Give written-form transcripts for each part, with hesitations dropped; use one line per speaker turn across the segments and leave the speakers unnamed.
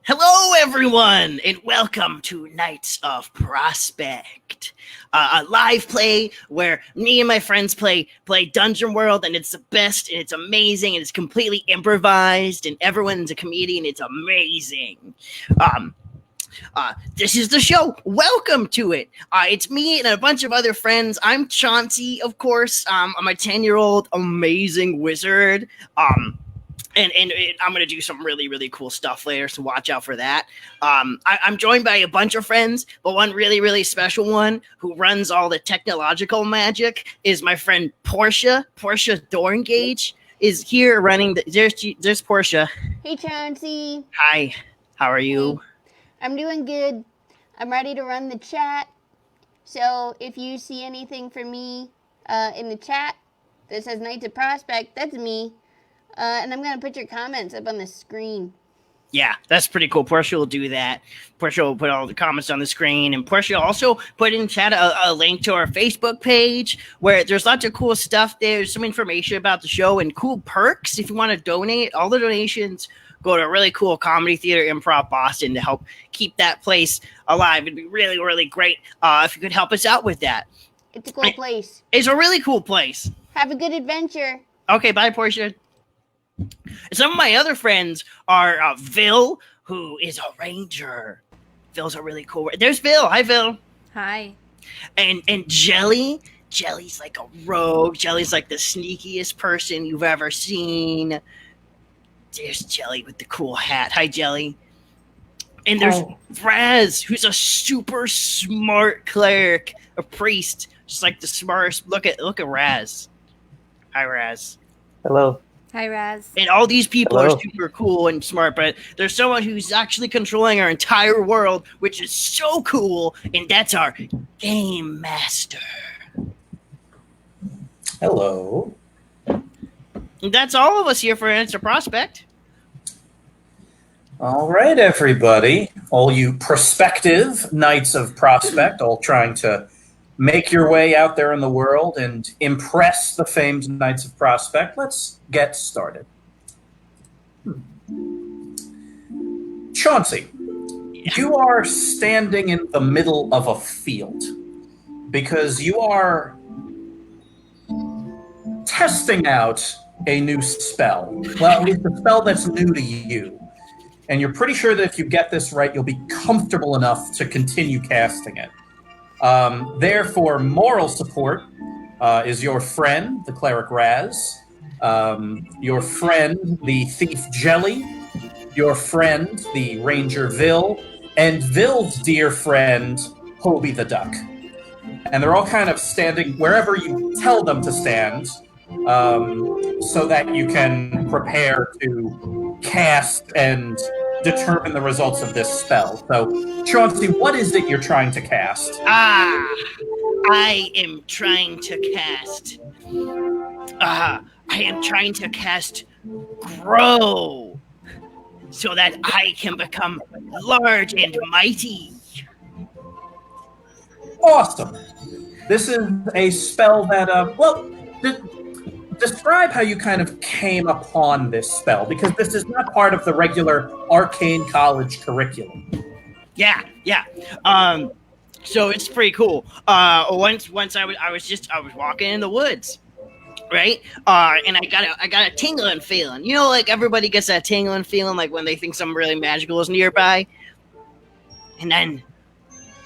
Hello, everyone, and welcome to Knights of Prospect, a live play where me and my friends play Dungeon World, and it's the best, and it's amazing, and it's completely improvised, and everyone's a comedian. It's amazing. This is the show. Welcome to it. It's me and a bunch of other friends. I'm Chauncey, of course. I'm a 10-year-old amazing wizard. And I'm going to do some really, really cool stuff later, so watch out for that. I'm joined by a bunch of friends, but one really, really special one who runs all the technological magic is my friend Portia. Portia Dorngage is here running there's Portia.
Hey, Chauncey.
Hi, how are you?
I'm doing good. I'm ready to run the chat. So if you see anything from me in the chat that says Knights of Prospect, that's me. And I'm going to put your comments up on the screen.
Yeah, that's pretty cool. Portia will do that. Portia will put all the comments on the screen. And Portia also put in chat a link to our Facebook page where there's lots of cool stuff there. There's some information about the show and cool perks if you want to donate. All the donations go to a really cool Comedy Theater Improv Boston to help keep that place alive. It'd be really, really great if you could help us out with that.
It's a cool place.
It's a really cool place.
Have a good adventure.
Okay, bye, Portia. Some of my other friends are Vil, who is a ranger. Vil's a really cool. There's Vil. Hi, Vil.
Hi.
And Jelly. Jelly's like a rogue. Jelly's like the sneakiest person you've ever seen. There's Jelly with the cool hat. Hi, Jelly. And there's Raz, who's a super smart cleric, a priest, just like the smartest. Look at Raz. Hi, Raz.
Hello.
Hi, Raz.
And all these people
Hello.
are super cool and smart, but there's someone who's actually controlling our entire world, which is so cool, and that's our Game Master.
Hello.
And that's all of us here for Answer Prospect.
All right, everybody. All you prospective Knights of Prospect, all trying to make your way out there in the world and impress the famed Knights of Prospect. Let's get started. Chauncey, you are standing in the middle of a field because you are testing out a new spell. Well, at least a spell that's new to you. And you're pretty sure that if you get this right, you'll be comfortable enough to continue casting it. Therefore, moral support is your friend, the cleric Raz, your friend, the thief Jelly, your friend, the ranger Vil, and Vil's dear friend, Hobie the Duck. And they're all kind of standing wherever you tell them to stand, so that you can prepare to cast and determine the results of this spell. So, Chauncey, what is it you're trying to cast?
I am trying to cast Grow, so that I can become large and mighty.
Awesome. This is a spell that, describe how you kind of came upon this spell, because this is not part of the regular Arcane College curriculum.
Yeah. So it's pretty cool. Once I was walking in the woods, right? And I got a tingling feeling. You know, like everybody gets that tingling feeling, like when they think something really magical is nearby. And then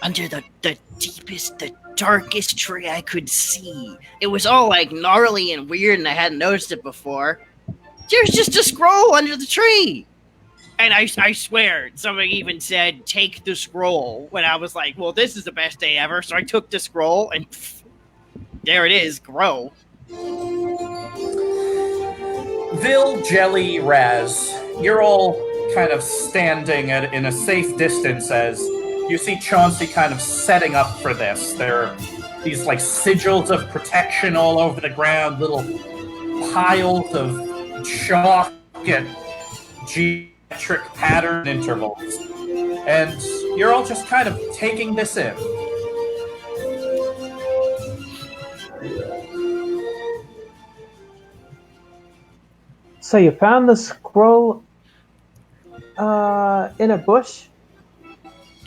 under the deepest, the darkest tree I could see, it was all like gnarly and weird, and I hadn't noticed it before. There's just a scroll under the tree. And I swear, somebody even said, take the scroll, when I was like, well, this is the best day ever. So I took the scroll, and there it is, Grow.
Vil, Jelly, Raz, you're all kind of standing in a safe distance as you see Chauncey kind of setting up for this. There are these like sigils of protection all over the ground, little piles of chalk at geometric pattern intervals. And you're all just kind of taking this in.
So you found the scroll
In a bush,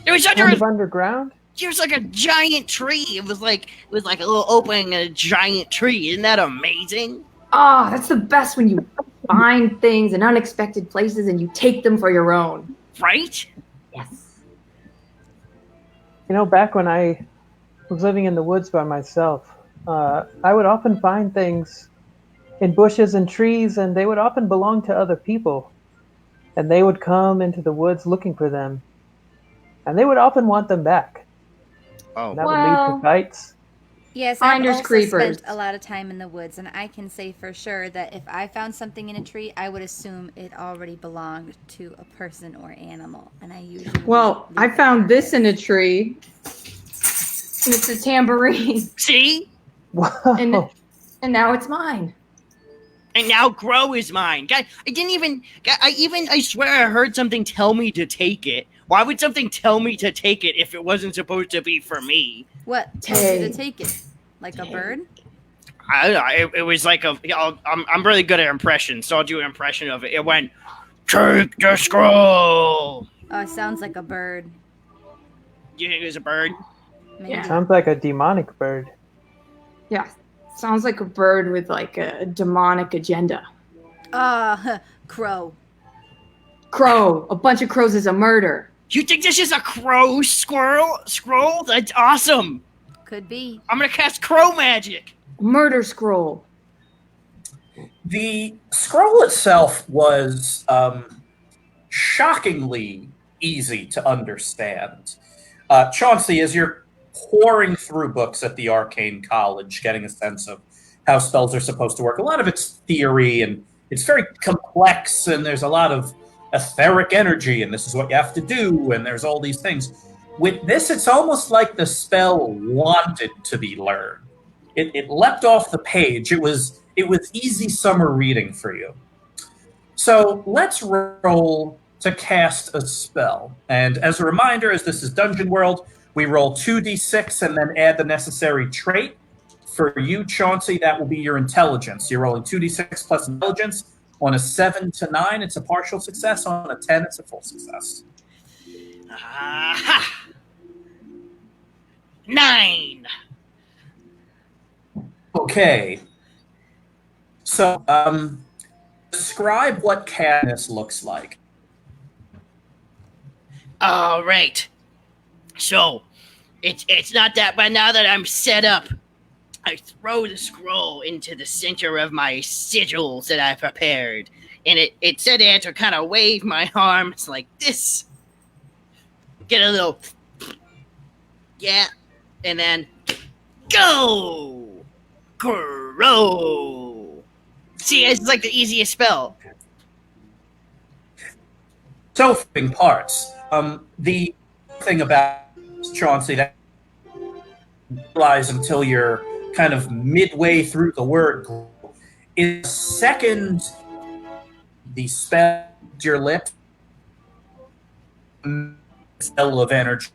It was under
kind
a,
of underground.
there's like a giant tree. It was like a little opening in a giant tree. Isn't that amazing?
Ah, that's the best when you find things in unexpected places and you take them for your own.
Right?
Yes.
You know, back when I was living in the woods by myself, I would often find things in bushes and trees, and they would often belong to other people. And they would come into the woods looking for them, and they would often want them back.
Oh.
And that would lead
Well-
to fights.
Yes,
Finders,
I've also
creepers.
spent a lot of time in the woods, and I can say for sure that if I found something in a tree, I would assume it already belonged to a person or animal, and I usually
Well,
leave
I
it
found
there.
this in a tree, and it's a tambourine,
See?
Wow.
and now it's mine.
And now Grow is mine. God, I swear I heard something tell me to take it. Why would something tell me to take it if it wasn't supposed to be for me?
What tells you to
Tay.
take it? Like a bird?
I don't know. It was like I'm really good at impressions, so I'll do an impression of it. It went, take the scroll.
Oh, it sounds like a bird.
Do you think it was a bird?
Maybe.
Yeah.
Sounds like a demonic bird.
Yeah, sounds like a bird with like a demonic agenda.
Crow.
Crow. A bunch of crows is a murder.
You think this is a crow scroll? That's awesome.
Could be.
I'm gonna cast crow magic.
Murder scroll.
The scroll itself was shockingly easy to understand. Chauncey, as you're pouring through books at the Arcane College, getting a sense of how spells are supposed to work, a lot of it's theory and it's very complex, and there's a lot of etheric energy, and this is what you have to do, and there's all these things. With this, it's almost like the spell wanted to be learned. It leapt off the page. It was easy summer reading for you. So let's roll to cast a spell. And as a reminder, as this is Dungeon World, we roll 2d6 and then add the necessary trait. For you, Chauncey, that will be your intelligence. You're rolling 2d6 plus intelligence. On a 7 to 9, it's a partial success. On a 10, it's a full success.
Aha! 9.
Okay. So, describe what Cadmus looks like.
All right. So, it's not that, but now that I'm set up, I throw the scroll into the center of my sigils that I prepared, and it said I had to kind of wave my arms like this, get a little, yeah, and then go, grow. See, it's like the easiest spell.
So, parts. The thing about Chauncey that you realize until you're kind of midway through the word is second the spell to your lips, spell of energy,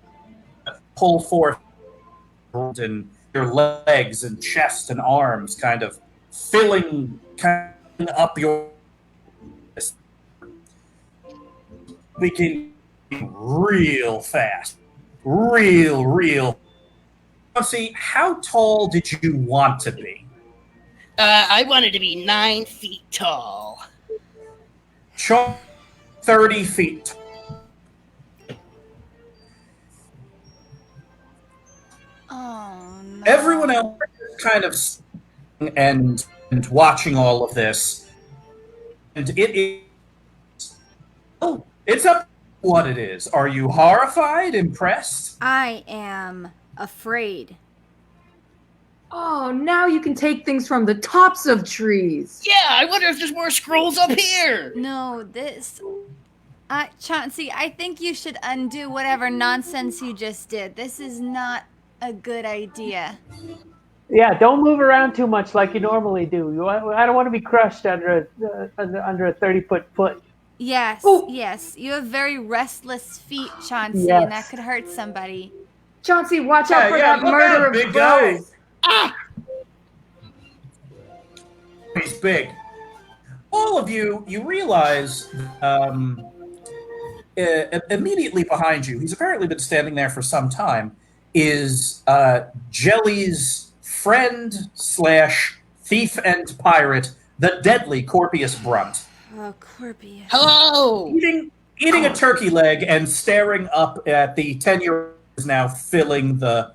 pull forth and your legs and chest and arms, kind of filling up your begin real fast, real. See, how tall did you want to be?
I wanted to be 9 feet tall.
30 feet.
Oh, no.
Everyone else is kind of and watching all of this, and it is. Oh, it's up to what it is. Are you horrified, impressed?
I am afraid.
Oh, now you can take things from the tops of trees.
Yeah, I wonder if there's more scrolls up here.
No, Chauncey, I think you should undo whatever nonsense you just did. This is not a good idea.
Yeah, don't move around too much like you normally do. I don't want to be crushed under a 30-foot.
Yes,
Ooh.
yes. You have very restless feet, Chauncey,
Yes.
and that could hurt somebody.
Chauncey, watch out for
Yeah,
that
look
murder
out,
of
big guy.
crows.
Ah!
He's big. All of you realize immediately behind you, he's apparently been standing there for some time, is Jelly's friend / thief and pirate, the deadly Corpius Brunt.
Oh, Corby.
Hello.
Eating a turkey leg and staring up at the 10-year-old is now filling the...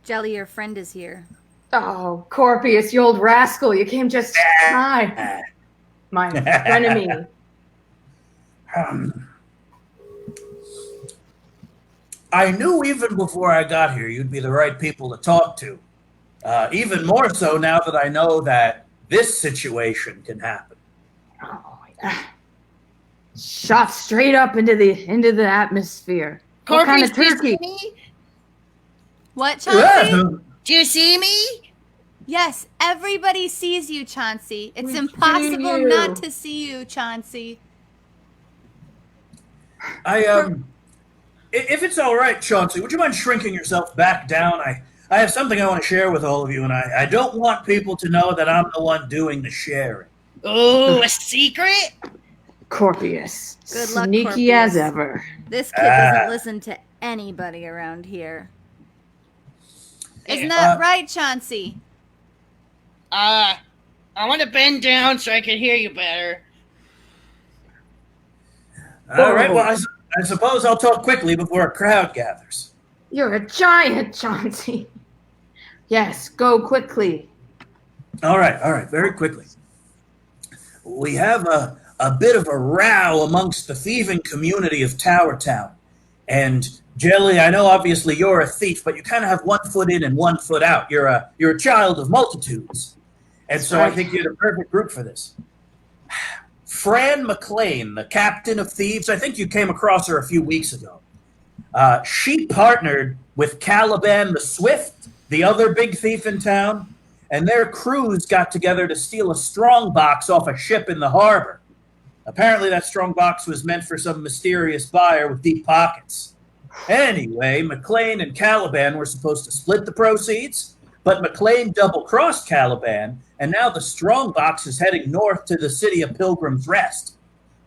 Jelly, your friend is here.
Oh, Corpius, you old rascal. You came just in time. My frenemy.
I knew even before I got here you'd be the right people to talk to. Even more so now that I know that this situation can happen.
Oh, yeah. Shot straight up into the atmosphere. What kind of
Corpy, do you
turkey?
see me?
What, Chauncey?
Do you see me?
Yes, everybody sees you, Chauncey. It's
We
impossible
see you.
not to see you, Chauncey.
If it's all right, Chauncey, would you mind shrinking yourself back down? I have something I want to share with all of you, and I don't want people to know that I'm the one doing the sharing.
Oh, a secret?
Corpius.
Good luck,
Sneaky
Corpius.
as ever.
This kid doesn't listen to anybody around here. Isn't that right, Chauncey?
I want to bend down so I can hear you better.
All right, well, I suppose I'll talk quickly before a crowd gathers.
You're a giant, Chauncey. Yes, go quickly.
All right, very quickly. We have a bit of a row amongst the thieving community of Tower Town. And Jelly, I know obviously you're a thief, but you kind of have 1 foot in and 1 foot out. You're a child of multitudes. And so I think you're the perfect group for this. Fran McLean, the captain of thieves, I think you came across her a few weeks ago. She partnered with Caliban the Swift, the other big thief in town, and their crews got together to steal a strongbox off a ship in the harbor. Apparently that strongbox was meant for some mysterious buyer with deep pockets. Anyway, McLean and Caliban were supposed to split the proceeds, but McLean double-crossed Caliban, and now the strongbox is heading north to the city of Pilgrim's Rest.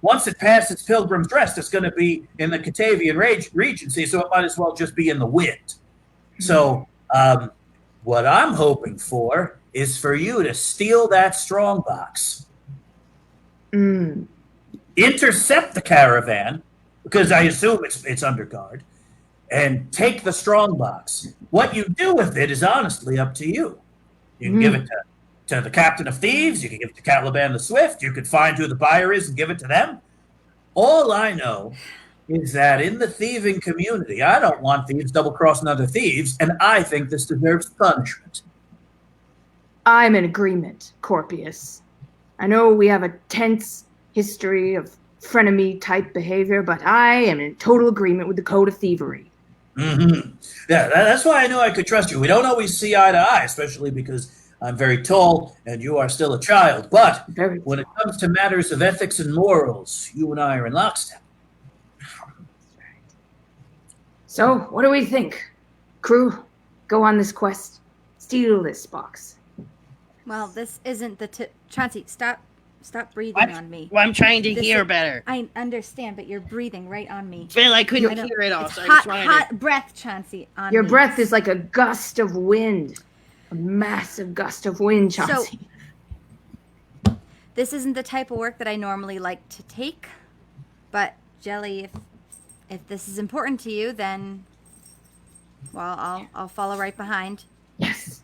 Once it passes Pilgrim's Rest, it's going to be in the Catavian Regency, so it might as well just be in the wind. So, what I'm hoping for is for you to steal that strongbox. Intercept the caravan, because I assume it's under guard, and take the strongbox. What you do with it is honestly up to you. You can give it to the captain of thieves, you can give it to Caliban the Swift, you could find who the buyer is and give it to them. All I know is that in the thieving community, I don't want thieves double-crossing other thieves, and I think this deserves punishment.
I'm in agreement, Corpius. I know we have a tense history of frenemy-type behavior, but I am in total agreement with the Code of Thievery.
Yeah, that's why I knew I could trust you. We don't always see eye to eye, especially because I'm very tall and you are still a child. But when it comes to matters of ethics and morals, you and I are in lockstep.
So, what do we think? Crew, go on this quest. Steal this box.
Well, this isn't the Chauncey, stop breathing on me.
Well, I'm trying to
This
hear
is-
better.
I understand, but you're breathing right on me.
Phil, I couldn't
I don't-
hear it all.
It's
So I just wanted
hot breath, Chauncey, on
Your
me.
breath is like a gust of wind. A massive gust of wind, Chauncey.
This isn't the type of work that I normally like to take, but Jelly, if this is important to you, then, well, I'll follow right behind.
Yes.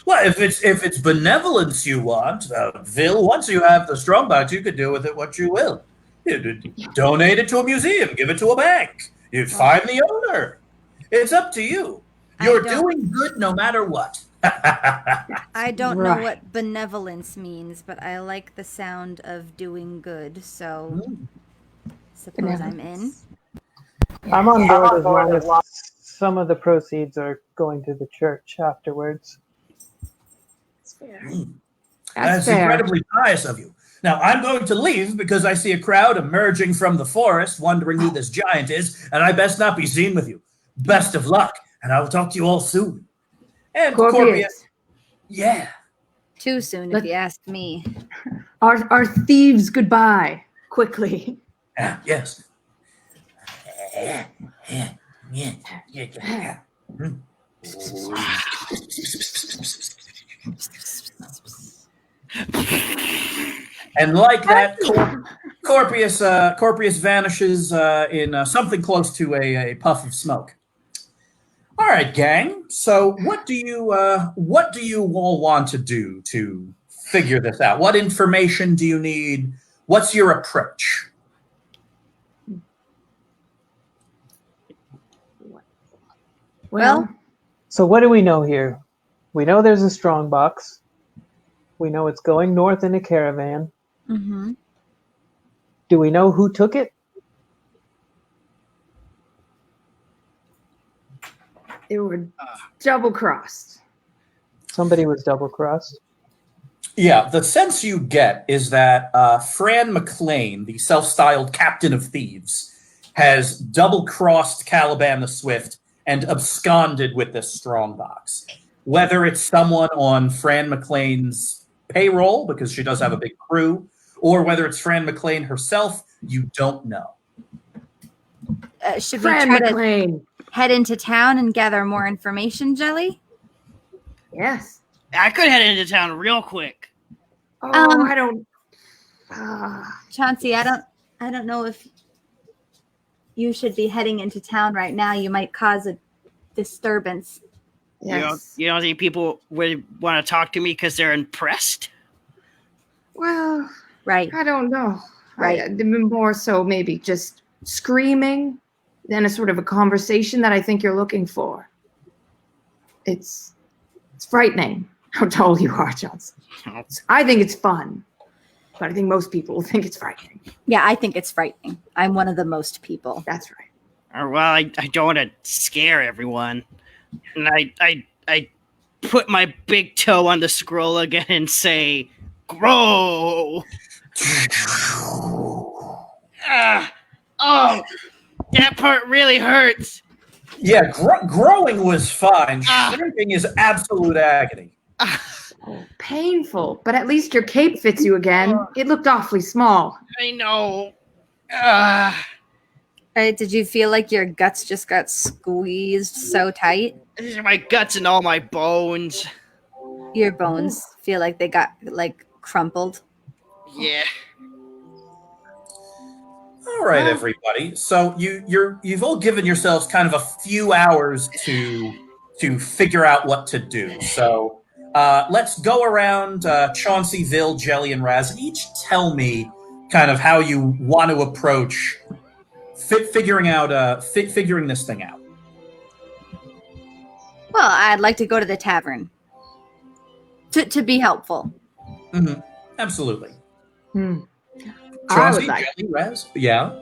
Well, if it's benevolence you want, Vil, once you have the strongbox, you could do with it what you will. You donate it to a museum, give it to a bank. You find the owner. It's up to you. You're doing good no matter what.
I don't know
Right.
what benevolence means, but I like the sound of doing good, so suppose I'm in.
I'm on board as long as some of the proceeds are going to the church afterwards.
That's
fair.
incredibly pious of you. Now, I'm going to leave because I see a crowd emerging from the forest, wondering who this giant is, and I best not be seen with you. Best of luck, and I will talk to you all soon. And
Corpius,
yeah.
Too soon, if you ask me.
our thieves goodbye. quickly.
Yes. And like that, Corpius vanishes in something close to a puff of smoke. All right, gang. So, what do you all want to do to figure this out? What information do you need? What's your approach?
Well,
So what do we know here? We know there's a strong box. We know it's going north in a caravan.
Mm-hmm.
Do we know who took it?
they were double-crossed.
Somebody was double-crossed.
Yeah, the sense you get is that Fran McLean, the self-styled captain of thieves, has double-crossed Caliban the Swift and absconded with this strongbox. Whether it's someone on Fran McLean's payroll, because she does have a big crew, or whether it's Fran McLean herself, you don't know.
Should we
Fran
try to
McLean.
head into town and gather more information, Jelly?
Yes.
I could head into town real quick.
Oh,
Um,
I don't.
Chauncey, I don't know if you should be heading into town right now. You might cause a disturbance.
Yes.
You don't think people would want to talk to me because they're impressed?
Well,
Right.
I don't know.
Right.
More so maybe just screaming than a sort of a conversation that I think you're looking for. It's frightening how tall you are, Johnson. I think it's fun, but I think most people will think it's frightening.
Yeah, I think it's frightening. I'm one of the most people.
That's right.
Or, well, I don't want to scare everyone. And I put my big toe on the scroll again and say, grow! Oh, that part really hurts.
Yeah, growing was fine.
Ah.
Shrinking is absolute agony.
Oh, painful, but at least your cape fits you again. It looked awfully small.
I know.
Did you feel like your guts just got squeezed so tight?
These are my guts and all my bones.
Your bones feel like they got like crumpled.
Yeah.
All right, everybody. So you've all given yourselves kind of a few hours to figure out what to do. So let's go around Chauncey, Vil, Jelly, and Raz, and each tell me kind of how you want to approach figuring this thing out.
Well, I'd like to go to the tavern to be helpful.
Mm-hmm. Absolutely.
I
Chauncey,
would like.
Jelly, Raz, yeah.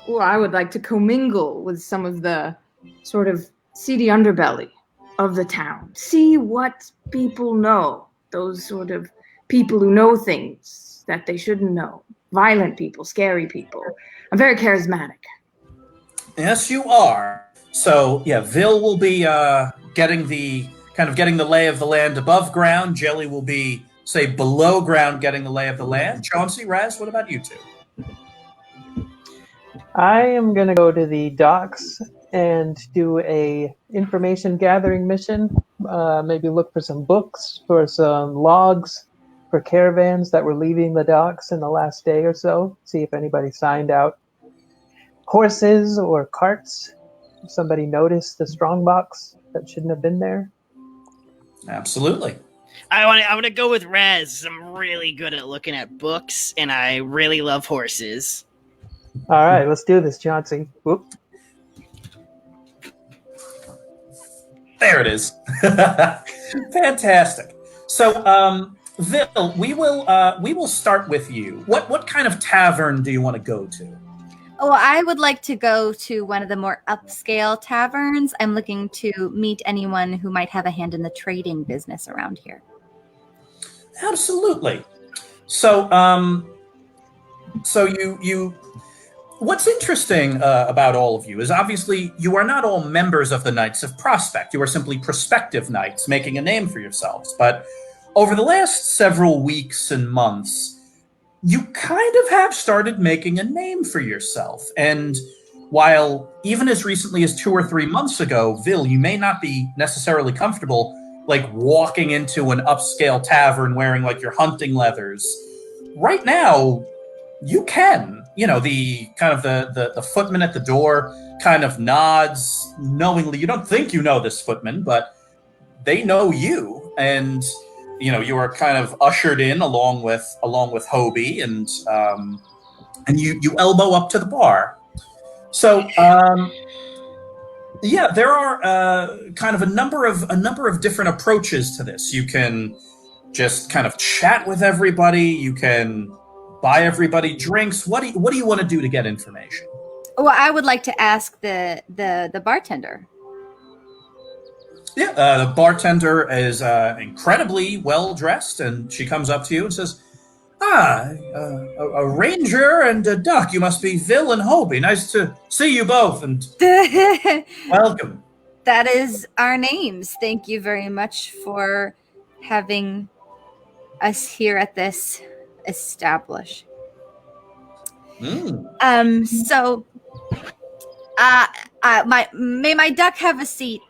Well, I would like to commingle with some of the sort of seedy underbelly of the town. See what people know. Those sort of people who know things that they shouldn't know. Violent people, scary people. I'm very charismatic.
Yes, you are. So yeah, Vil will be getting the lay of the land above ground. Jelly will be, say, below ground, getting the lay of the land. Chauncey, Raz, what about you two?
I am going to go to the docks and do a information gathering mission. Maybe look for some books, for some logs, for caravans that were leaving the docks in the last day or so. See if anybody signed out horses or carts. If somebody noticed the strongbox that shouldn't have been there.
Absolutely.
I want to go with Raz. I'm really good at looking at books, and I really love horses.
All right, let's do this, Chauncey. Whoop.
There it is. Fantastic. So, Vil, we will start with you. What kind of tavern do you want to go to?
Oh, I would like to go to one of the more upscale taverns. I'm looking to meet anyone who might have a hand in the trading business around here.
Absolutely. So, you. What's interesting about all of you is obviously you are not all members of the Knights of Prospect. You are simply prospective knights making a name for yourselves. But over the last several weeks and months, you kind of have started making a name for yourself. And while even as recently as 2 or 3 months ago, Vil, you may not be necessarily comfortable like walking into an upscale tavern wearing like your hunting leathers. Right now, you can. You know, the kind of the footman at the door kind of nods knowingly. You don't think you know this footman, but they know you, and you know you are kind of ushered in along with Hobie, and you elbow up to the bar. So yeah, there are kind of a number of different approaches to this. You can just kind of chat with everybody. You can buy everybody drinks. What do you want to do to get information?
Well, I would like to ask the bartender.
Yeah, the bartender is incredibly well dressed, and she comes up to you and says, a ranger and a duck. You must be Vil and Hobie. Nice to see you both, and welcome.
That is our names. Thank you very much for having us here at this establish. So, may my duck have a seat?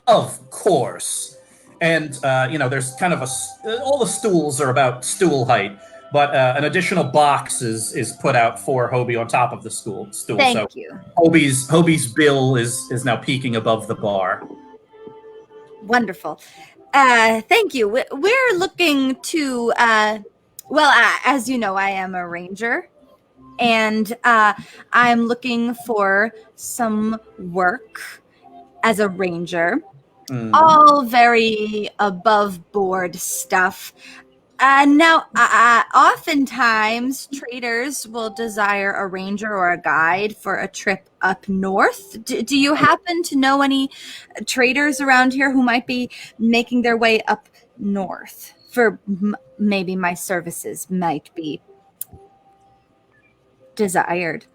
Of course. And, there's kind of all the stools are about stool height, but an additional box is put out for Hobie on top of the stool.
Thank you.
Hobie's bill is now peeking above the bar.
Wonderful. Thank you. We're looking to, as you know, I am a ranger, and I'm looking for some work as a ranger. All very above board stuff. Now, oftentimes traders will desire a ranger or a guide for a trip up north. Do you happen to know any traders around here who might be making their way up north? For maybe my services might be desired.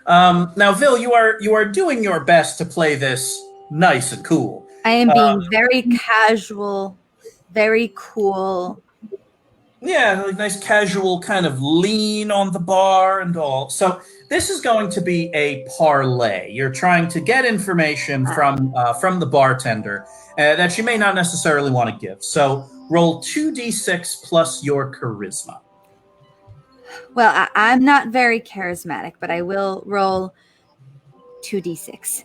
Now, Vil, you are doing your best to play this nice and cool.
I am being very casual, very cool.
Yeah, like nice casual kind of lean on the bar and all. So this is going to be a parlay. You're trying to get information from the bartender that she may not necessarily want to give. So roll 2d6 plus your charisma.
Well, I'm not very charismatic, but I will roll 2d6.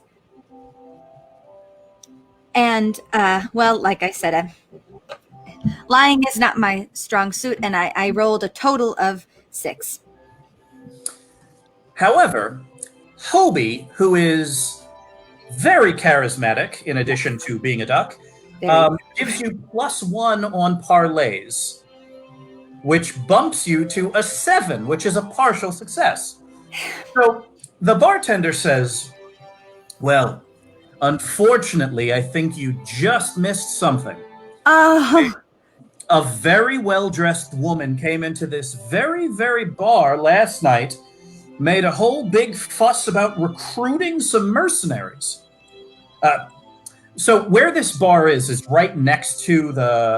And, like I said, lying is not my strong suit, and I rolled a total of 6.
However, Hobie, who is very charismatic, in addition to being a duck, gives you +1 on parlays, which bumps you to a 7, which is a partial success. So the bartender says, well, unfortunately, I think you just missed something. A very well-dressed woman came into this very, very bar last night, made a whole big fuss about recruiting some mercenaries. So where this bar is right next to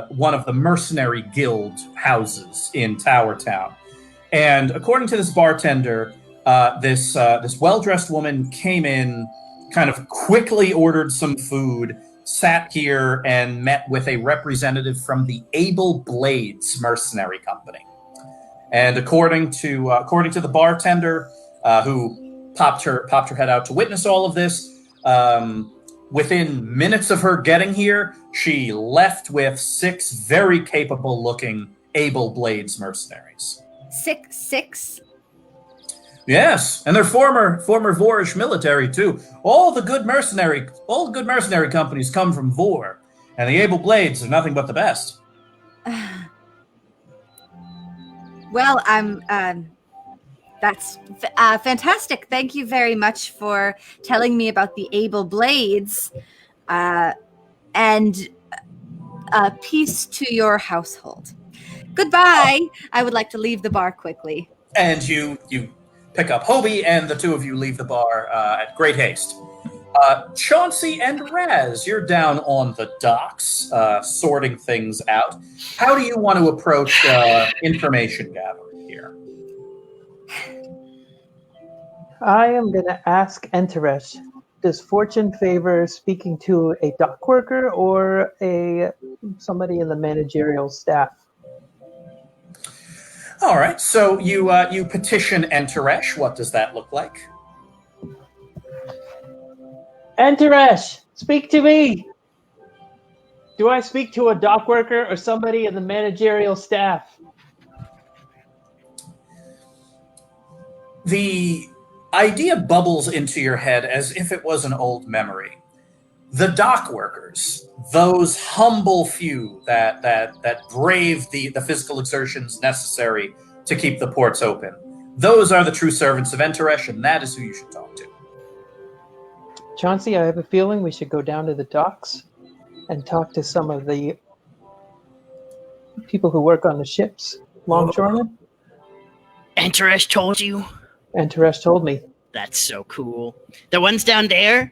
one of the mercenary guild houses in Tower Town. And according to this bartender, this well-dressed woman came in, kind of quickly ordered some food, sat here, and met with a representative from the Able Blades Mercenary Company. And according to the bartender, who popped her head out to witness all of this, within minutes of her getting here, she left with 6 very capable-looking Able Blades mercenaries.
6?
Yes, and they're former Vorish military too. All the good mercenary companies come from Vor, and the Able Blades are nothing but the best.
Well, that's fantastic. Thank you very much for telling me about the Able Blades, and peace to your household. Goodbye. I would like to leave the bar quickly.
And you pick up Hobie, and the two of you leave the bar at great haste. Chauncey and Raz, you're down on the docks, sorting things out. How do you want to approach information gathering here?
I am going to ask Enteresh, does fortune favor speaking to a dock worker or somebody in the managerial staff?
All right, so you petition Enteresh. What does that look like?
Enteresh, speak to me! Do I speak to a dock worker or somebody in the managerial staff?
The idea bubbles into your head as if it was an old memory. The dock workers, those humble few that brave the physical exertions necessary to keep the ports open, those are the true servants of Enteresh, and that is who you should talk to.
Chauncey, I have a feeling we should go down to the docks and talk to some of the people who work on the ships, longshoremen.
Enteresh told you?
Enteresh told me.
That's so cool. The ones down there?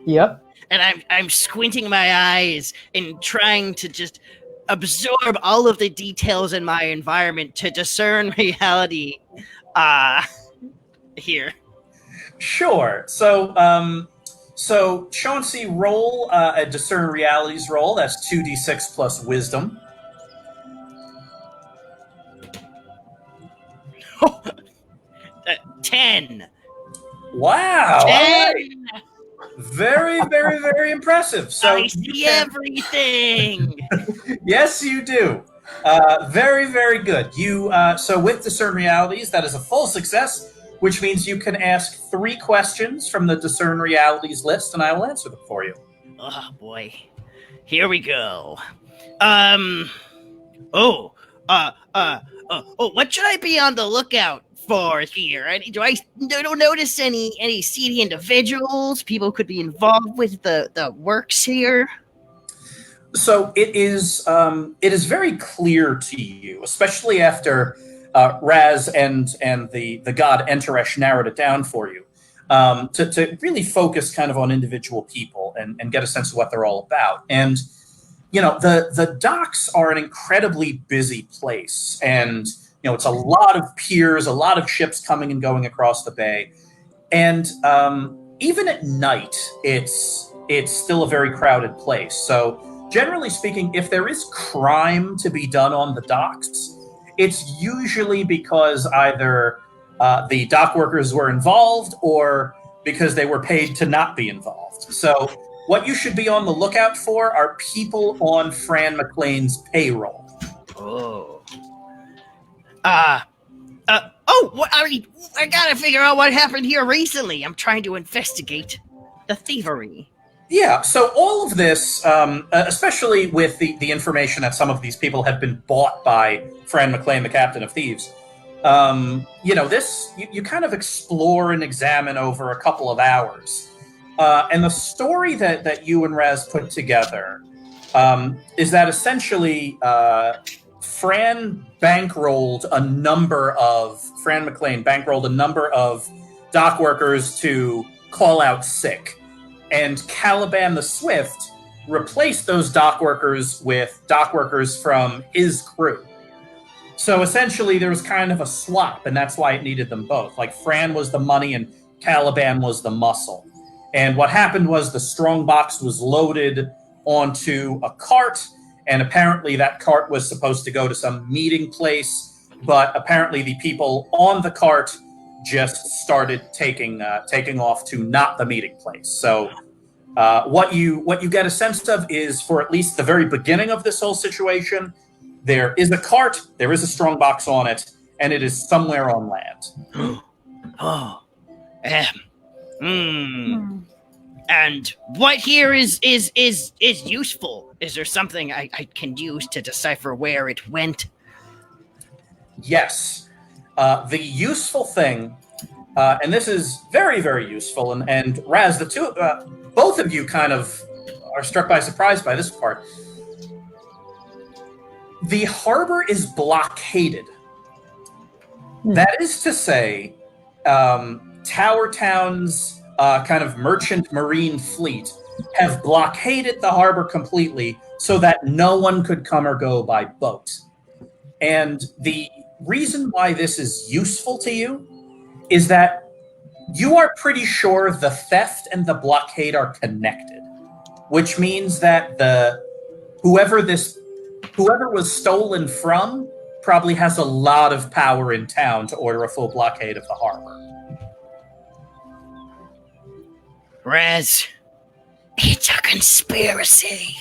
Yep.
And I'm squinting my eyes and trying to just absorb all of the details in my environment to discern reality here.
Sure. So Chauncey, roll a discern realities roll. That's 2d6 plus wisdom.
10.
Wow.
10.
Very, very, very impressive. So
I see everything.
Yes, you do. Very, very good. You so with discern realities, that is a full success, which means you can ask 3 questions from the discern realities list, and I will answer them for you.
Oh boy, here we go. What should I be on the lookout for here? Do I don't notice any seedy individuals? People could be involved with the works here.
So it is very clear to you, especially after Raz and the god Enteresh narrowed it down for you, to really focus kind of on individual people and get a sense of what they're all about. And the docks are an incredibly busy place, and it's a lot of piers, a lot of ships coming and going across the bay, and even at night, it's still a very crowded place. So generally speaking, if there is crime to be done on the docks, it's usually because either the dock workers were involved or because they were paid to not be involved. So what you should be on the lookout for are people on Fran McLean's payroll.
Oh. I gotta figure out what happened here recently. I'm trying to investigate the thievery.
Yeah, so all of this, especially with the information that some of these people have been bought by Fran McLean, the captain of thieves, you kind of explore and examine over a couple of hours. And the story that you and Raz put together is that essentially Fran McLean bankrolled a number of dock workers to call out sick. And Caliban the Swift replaced those dock workers with dock workers from his crew. So essentially there was kind of a swap, and that's why it needed them both. Like Fran was the money and Caliban was the muscle. And what happened was the strongbox was loaded onto a cart, and apparently that cart was supposed to go to some meeting place, but apparently the people on the cart just started taking off to not the meeting place. So what you get a sense of is, for at least the very beginning of this whole situation, there is a cart, there is a strongbox on it, and it is somewhere on land.
And what here is useful? Is there something I can use to decipher where it went?
Yes. The useful thing, and this is very, very useful, and Raz, both of you kind of are struck by surprise by this part. The harbor is blockaded. That is to say, Tower Town's kind of merchant marine fleet have blockaded the harbor completely so that no one could come or go by boat. And the reason why this is useful to you is that you are pretty sure the theft and the blockade are connected, which means that whoever was stolen from probably has a lot of power in town to order a full blockade of the harbor.
Rez, it's a conspiracy.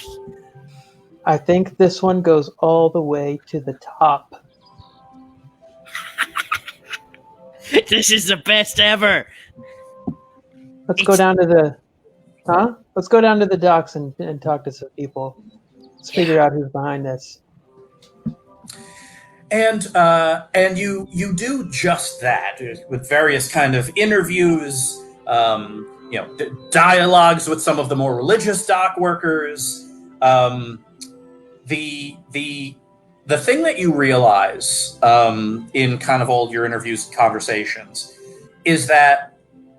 I think this one goes all the way to the top.
This is the best ever.
Let's go down to the Let's go down to the docks and talk to some people. Let's figure out who's behind this.
And you do just that with various kind of interviews, dialogues with some of the more religious dock workers. The thing that you realize in kind of all your interviews and conversations is that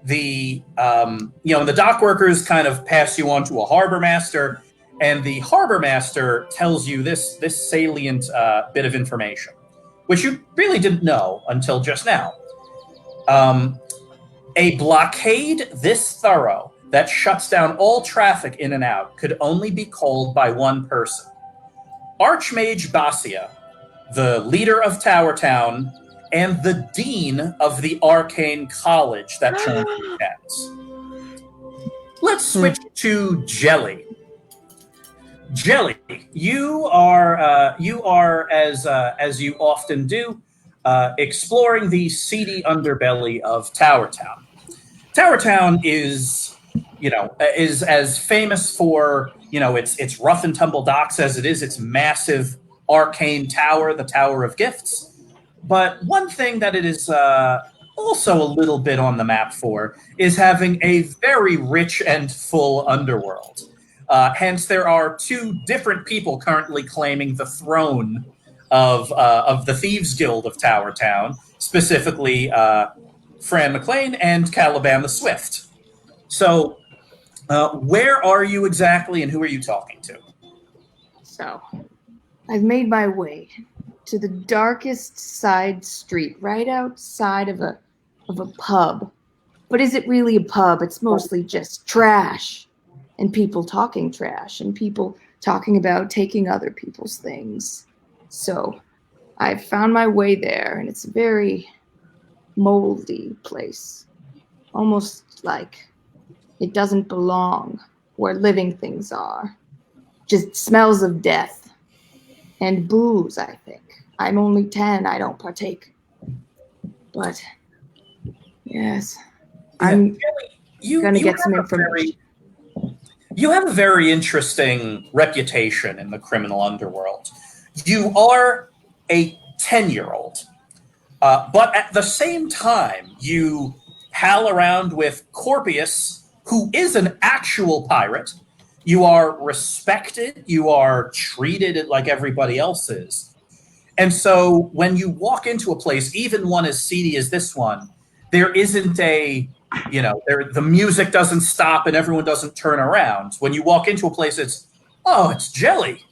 the dock workers kind of pass you on to a harbor master, and the harbor master tells you this salient bit of information, which you really didn't know until just now. A blockade this thorough that shuts down all traffic in and out could only be called by one person. Archmage Basia, the leader of Tower Town, and the dean of the arcane college that Chonky attends. Let's switch to Jelly. Jelly, you are as you often do, exploring the seedy underbelly of Tower Town. Tower Town is as famous for its rough and tumble docks as it is its massive arcane tower, the Tower of Gifts. But one thing that it is also a little bit on the map for is having a very rich and full underworld. Hence, there are two different people currently claiming the throne of the Thieves Guild of Tower Town, specifically Fran McLean and Caliban the Swift. So, where are you exactly, and who are you talking to?
So, I've made my way to the darkest side street, right outside of a pub. But is it really a pub? It's mostly just trash, and people talking trash, and people talking about taking other people's things. So, I've found my way there, and it's a very moldy place, almost like it doesn't belong where living things are. Just smells of death and booze, I think. I'm only 10, I don't partake. But, yes, I'm going to get some information.
You have a very interesting reputation in the criminal underworld. You are a 10-year-old, but at the same time, you hal around with Corpius, who is an actual pirate. You are respected. You are treated like everybody else is. And so when you walk into a place, even one as seedy as this one, there isn't the music doesn't stop and everyone doesn't turn around. When you walk into a place, it's Jelly.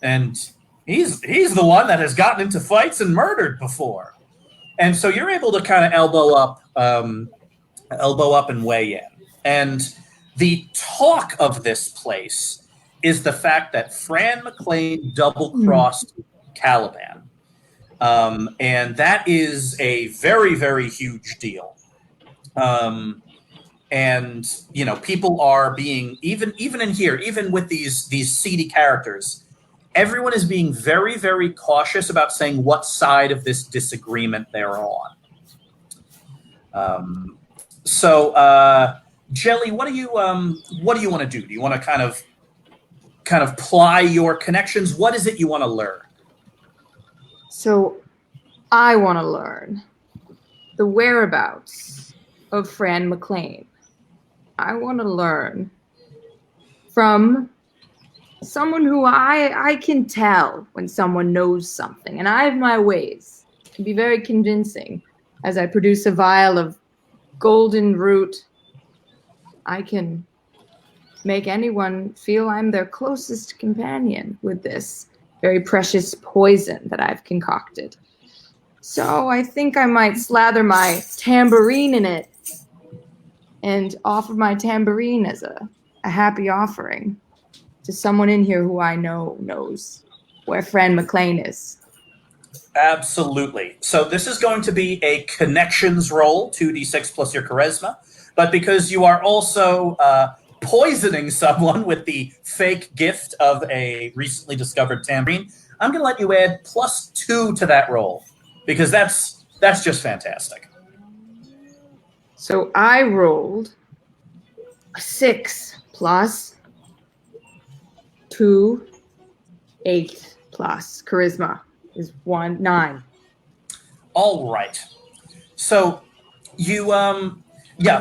And he's the one that has gotten into fights and murdered before. And so you're able to kind of elbow up and weigh in. And the talk of this place is the fact that Fran McLean double-crossed Caliban. And that is a very, very huge deal. And, people are being, even in here, even with these seedy characters, everyone is being very, very cautious about saying what side of this disagreement they're on. Jelly, what do you want to do? Do you want to kind of ply your connections? What is it you want to learn?
So, I want to learn the whereabouts of Fran McLean. I want to learn from someone who I can tell when someone knows something, and I have my ways. It can be very convincing as I produce a vial of golden root I can make anyone feel I'm their closest companion with this very precious poison that I've concocted. So I think I might slather my tambourine in it and offer my tambourine as a happy offering to someone in here who I know knows where Fran McLean is.
Absolutely. So this is going to be a connections roll, 2d6 plus your charisma. But because you are also poisoning someone with the fake gift of a recently discovered tambourine, I'm going to let you add +2 to that roll, because that's just fantastic.
So I rolled a 6 plus 2, 8 plus charisma is 9.
All right. So you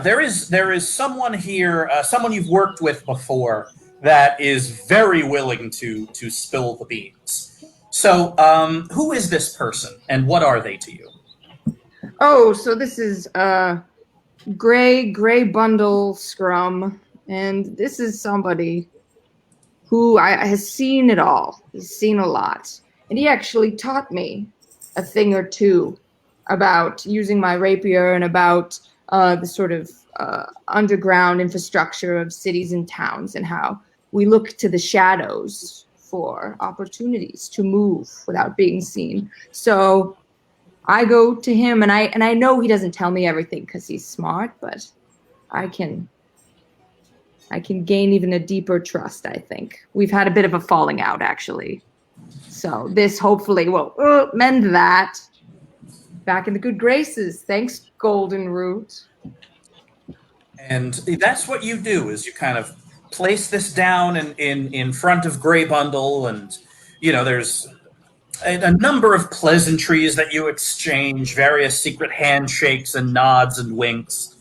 there is someone here, someone you've worked with before that is very willing to spill the beans. So who is this person and what are they to you?
Oh, so this is Gray Bundle Scrum, and this is somebody who has seen it all. He's seen a lot. And he actually taught me a thing or two about using my rapier and about the sort of underground infrastructure of cities and towns and how we look to the shadows for opportunities to move without being seen. So I go to him, and I know he doesn't tell me everything because he's smart, but I can gain even a deeper trust, I think. We've had a bit of a falling out, actually. So this hopefully will mend that. Back in the good graces. Thanks, Golden Root.
And that's what you do, is you kind of place this down in front of Gray Bundle, and, there's a number of pleasantries that you exchange, various secret handshakes and nods and winks.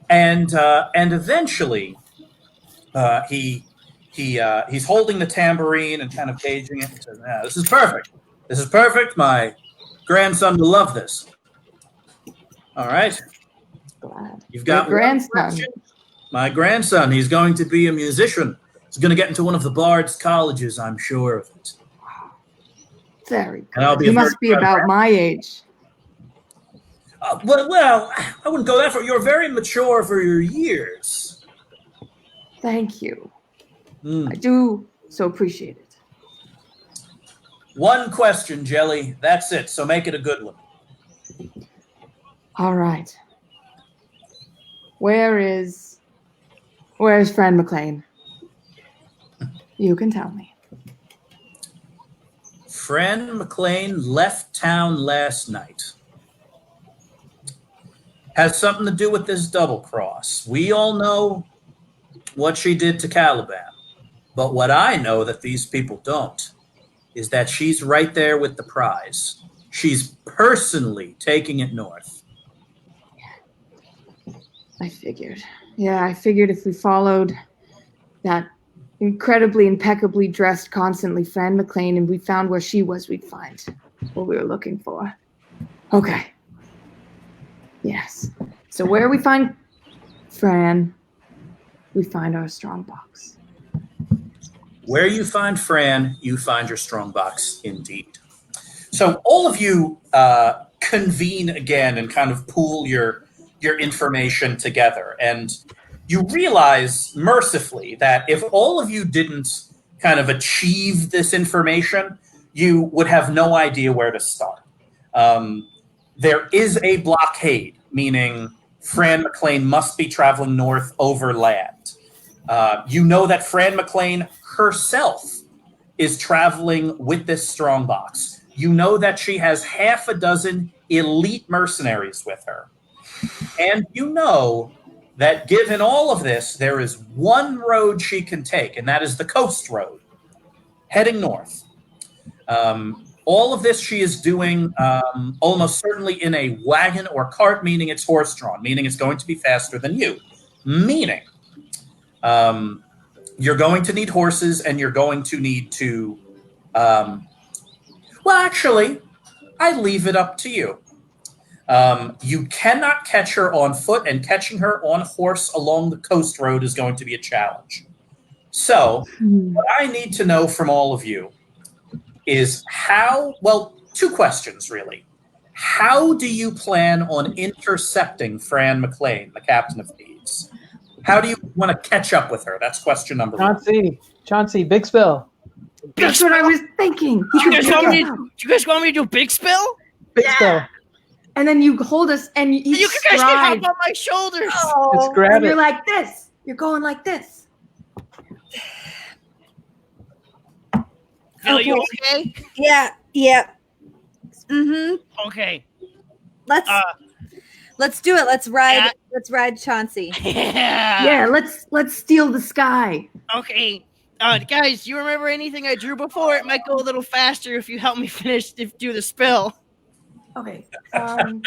And eventually, he's holding the tambourine and kind of gauging it and says, this is perfect. This is perfect. My grandson will love this. All right.
Glad.
You've got
my grandson.
My grandson. He's going to be a musician. He's going to get into one of the Bard's colleges, I'm sure of it.
Very
And I'll
good.
be
You
a
must
very
be about my age.
Well, I wouldn't go that far. You're very mature for your years.
Thank you. I do so appreciate it.
One question, Jelly. That's it. So make it a good one.
All right. Where is Fran McLean? You can tell me.
Fran McLean left town last night. Has something to do with this double cross. We all know what she did to Caliban. But what I know that these people don't is that she's right there with the prize. She's personally taking it north.
I figured. Yeah, I figured if we followed that incredibly, impeccably dressed, constantly Fran McLean, and we found where she was, we'd find what we were looking for. Okay. Yes. So where we find Fran, we find our strong box.
Where you find Fran, you find your strong box, indeed. So all of you convene again and kind of pool your information together. And you realize, mercifully, that if all of you didn't kind of achieve this information, you would have no idea where to start. There is a blockade, meaning Fran McLean must be traveling north over land. You know that Fran McLean herself is traveling with this strongbox. You know that she has half a dozen elite mercenaries with her. And you know that given all of this, there is one road she can take, and that is the coast road, heading north. All of this she is doing almost certainly in a wagon or cart, meaning it's horse-drawn, meaning it's going to be faster than you. Meaning you're going to need horses, and you're going to need to... well, actually, I leave it up to you. You cannot catch her on foot, and catching her on horse along the coast road is going to be a challenge. So, what I need to know from all of you is two questions, really. How do you plan on intercepting Fran McLean, the captain of thieves? How do you want to catch up with her? That's question number one.
Chauncey, big spill.
That's what I was thinking.
Do you guys want me to do big spill?
Big spill.
And then you hold us, and you
You guys can hop on my shoulders.
Just grab
and
it.
you're like this. You're going like this.
Phil, you okay?
Yeah. Mm-hmm.
Okay.
Let's do it. Let's ride.
Yeah.
Let's ride Chauncey.
Yeah, let's steal the sky.
Okay. Guys, you remember anything I drew before? It might go a little faster if you help me do the spill.
Okay. I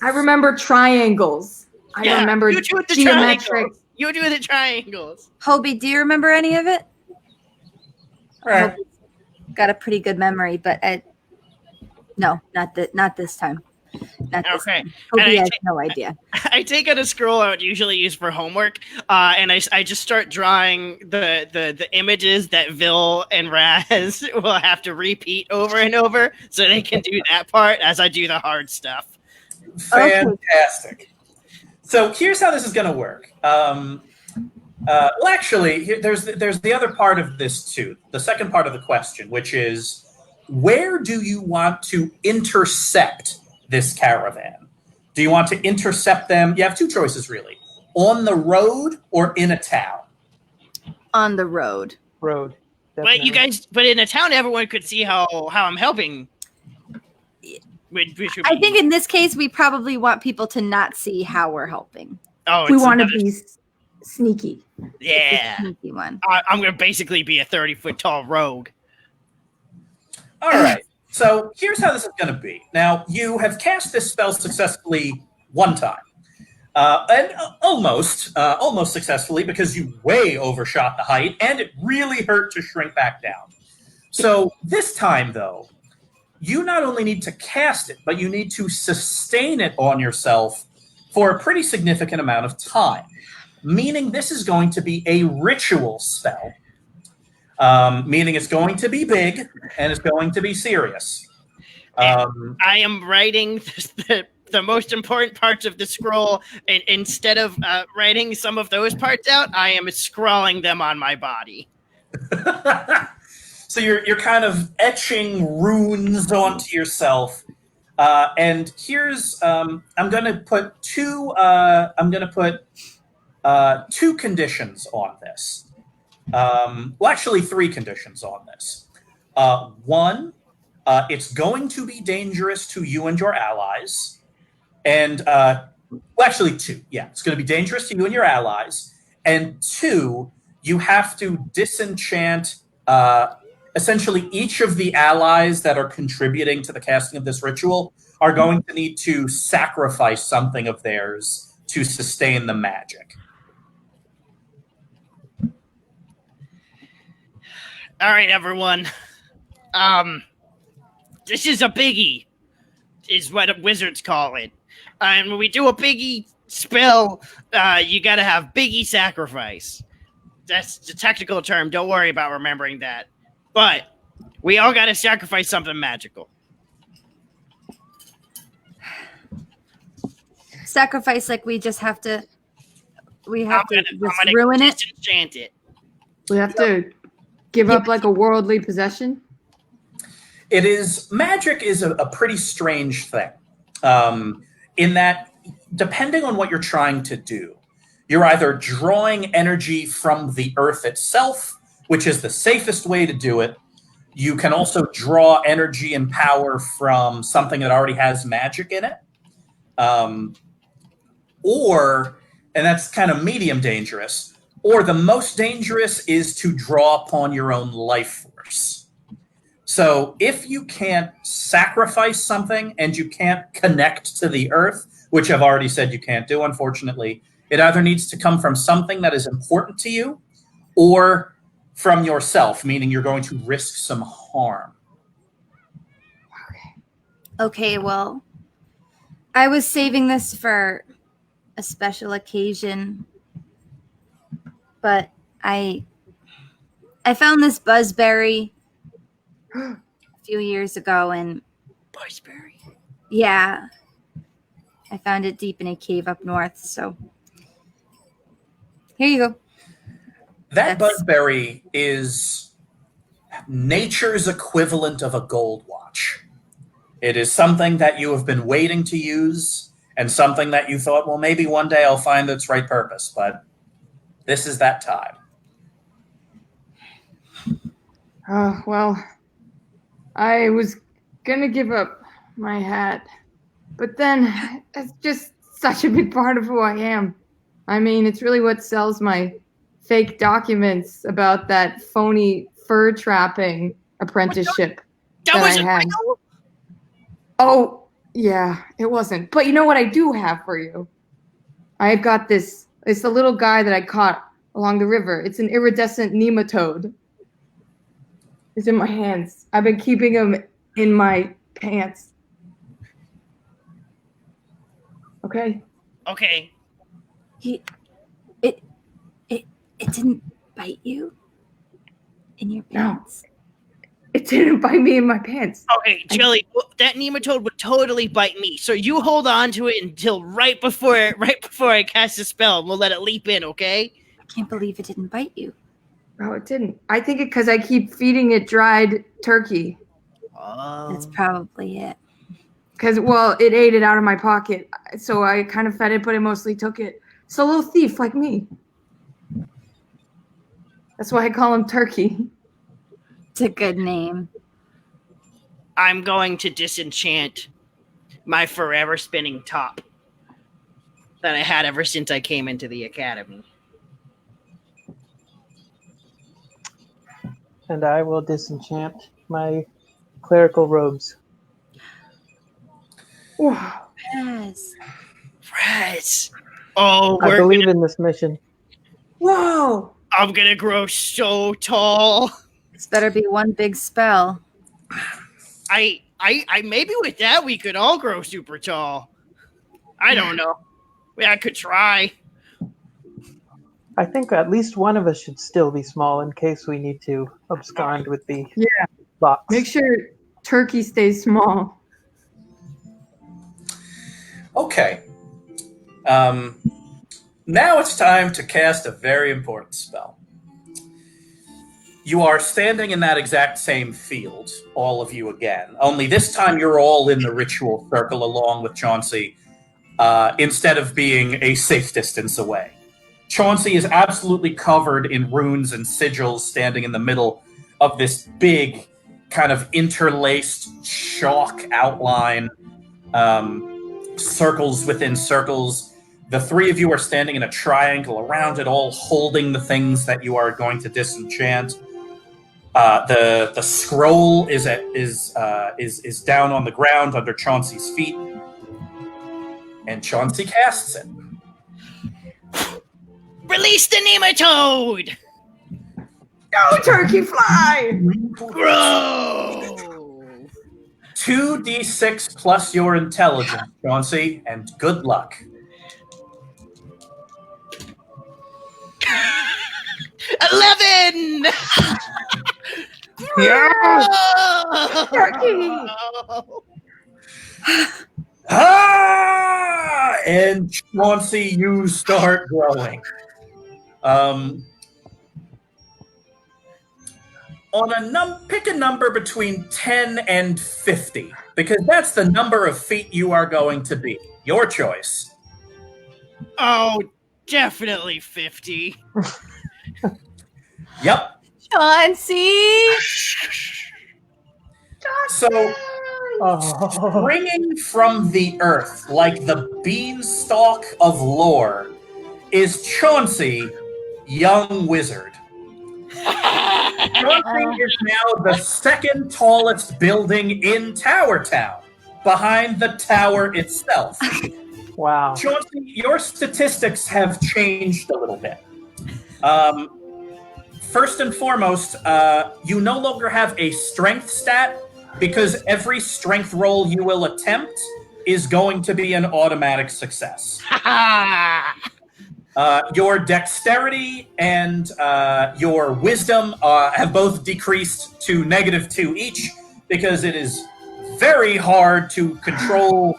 remember triangles. I remember
you do the
geometric.
triangles. You do the triangles.
Hobie, do you remember any of it?
Right.
Got a pretty good memory, but no, not this time. Not this
Okay.
time. Hobie
And
has no idea.
I take out a scroll I would usually use for homework, and I just start drawing the images that Vil and Raz will have to repeat over and over, so they can do that part as I do the hard stuff.
Fantastic. So here's how this is going to work. There's the other part of this too. The second part of the question, which is, where do you want to intercept this caravan? Do you want to intercept them? You have two choices, really: on the road or in a town.
On the road.
Road.
But but in a town, everyone could see how I'm helping.
I think in this case, we probably want people to not see how we're helping.
Oh,
We want to be sneaky.
Yeah.
Sneaky one.
I'm gonna basically be a 30-foot tall rogue.
All right. So here's how this is going to be. Now, you have cast this spell successfully one time. And almost successfully, because you way overshot the height, and it really hurt to shrink back down. So this time, though, you not only need to cast it, but you need to sustain it on yourself for a pretty significant amount of time, meaning this is going to be a ritual spell. Meaning it's going to be big and it's going to be serious.
I am writing the most important parts of the scroll, and instead of writing some of those parts out, I am scrawling them on my body.
So you're kind of etching runes onto yourself. And here's I'm going to put two conditions on this. Actually, three conditions on this. One, it's going to be dangerous to you and your allies. And, actually, two. Yeah, it's going to be dangerous to you and your allies. And two, you have to disenchant essentially each of the allies that are contributing to the casting of this ritual are going to need to sacrifice something of theirs to sustain the magic.
All right, everyone. This is a biggie, is what wizards call it. And when we do a biggie spell, you gotta have biggie sacrifice. That's the technical term. Don't worry about remembering that. But we all gotta sacrifice something magical.
Sacrifice, like we just have to. We
I'm
have to
gonna
just ruin it.
disenchant it.
We have to give up like a worldly possession.
Magic is a pretty strange thing, in that depending on what you're trying to do, you're either drawing energy from the earth itself, which is the safest way to do it. You can also draw energy and power from something that already has magic in it. And that's kind of medium dangerous, or the most dangerous is to draw upon your own life force. So if you can't sacrifice something and you can't connect to the earth, which I've already said you can't do, unfortunately, it either needs to come from something that is important to you or from yourself, meaning you're going to risk some harm.
Okay, well, I was saving this for a special occasion, but I found this buzzberry a few years ago, and
Buzzberry.
yeah, I found it deep in a cave up north. So here you go.
That
That's-
buzzberry is nature's equivalent of a gold watch. It is something that you have been waiting to use, and something that you thought, well, maybe one day I'll find its right purpose, but this is that time.
Well, I was gonna give up my hat, but then it's just such a big part of who I am. I mean, it's really what sells my fake documents about that phony fur trapping apprenticeship
That
that
was
I
a
had.
riddle?
Oh, yeah, it wasn't. But you know what I do have for you? I've got this. It's a little guy that I caught along the river. It's an iridescent nematode. It's in my hands. I've been keeping him in my pants. Okay.
Okay.
It didn't bite you in your
No.
pants.
It didn't bite me in my pants.
Okay, Jelly, that nematode would totally bite me. So you hold on to it until right before I cast a spell, and we'll let it leap in, okay?
I can't believe it didn't bite you.
No, it didn't. I think it because I keep feeding it dried turkey.
That's probably it.
Because, well, it ate it out of my pocket. So I kind of fed it, but it mostly took it. It's a little thief like me. That's why I call him Turkey.
It's a good name.
I'm going to disenchant my forever spinning top that I had ever since I came into the academy.
And I will disenchant my clerical robes.
Wow.
Yes.
Right. Oh,
I believe in this mission.
Whoa.
I'm gonna grow so tall.
This better be one big spell.
I maybe with that we could all grow super tall. I don't know. I could try.
I think at least one of us should still be small in case we need to abscond with the box.
Make sure Turkey stays small.
Okay. Now it's time to cast a very important spell. You are standing in that exact same field, all of you again. Only this time you're all in the ritual circle along with Chauncey, instead of being a safe distance away. Chauncey is absolutely covered in runes and sigils, standing in the middle of this big, kind of interlaced chalk outline, circles within circles. The three of you are standing in a triangle around it, all holding the things that you are going to disenchant. The scroll is down on the ground under Chauncey's feet, and Chauncey casts it.
Release the nematode!
Go, Turkey, fly!
Grow!
2d6 plus your intelligence, Chauncey, and good luck.
11!
Yeah!
Turkey!
Ah! And Chauncey, you start growing. Pick a number between 10 and 50, because that's the number of feet you are going to be. Your choice.
Oh, definitely 50.
Yep.
Chauncey!
So,
Oh.
springing from the earth like the beanstalk of lore is Chauncey, young wizard. Chauncey is now the second tallest building in Tower Town, behind the tower itself.
Wow.
Chauncey, your statistics have changed a little bit. First and foremost, you no longer have a strength stat, because every strength roll you will attempt is going to be an automatic success. Your dexterity and your wisdom have both decreased to -2 each because it is very hard to control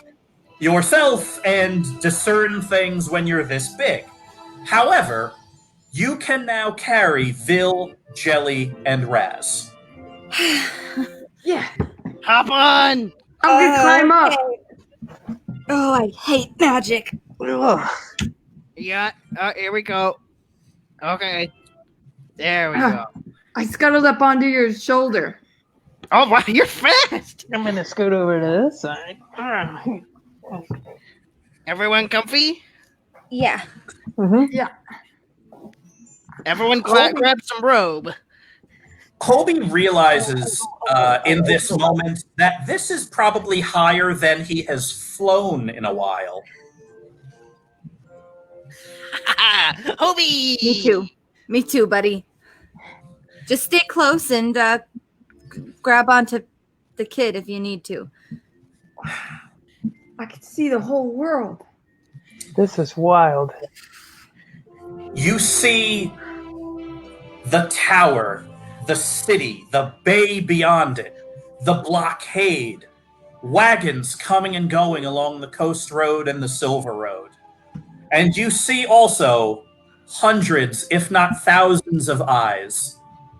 yourself and discern things when you're this big. However, you can now carry Vil, Jelly, and Raz.
Yeah.
Hop on.
I'm gonna climb up.
Oh, I hate magic.
Yeah. Here we go. Okay. There we go.
I scuttled up onto your shoulder.
Oh wow, you're fast.
I'm gonna scoot over to this side.
Everyone comfy?
Yeah.
Mm-hmm.
Everyone grab some robe.
Hobie realizes in this moment that this is probably higher than he has flown in a while.
Hobie!
Me too, buddy. Just stay close and grab onto the kid if you need to.
I can see the whole world.
This is wild.
You see the tower, the city, the bay beyond it, the blockade, wagons coming and going along the Coast Road and the Silver Road. And you see also hundreds, if not thousands of eyes,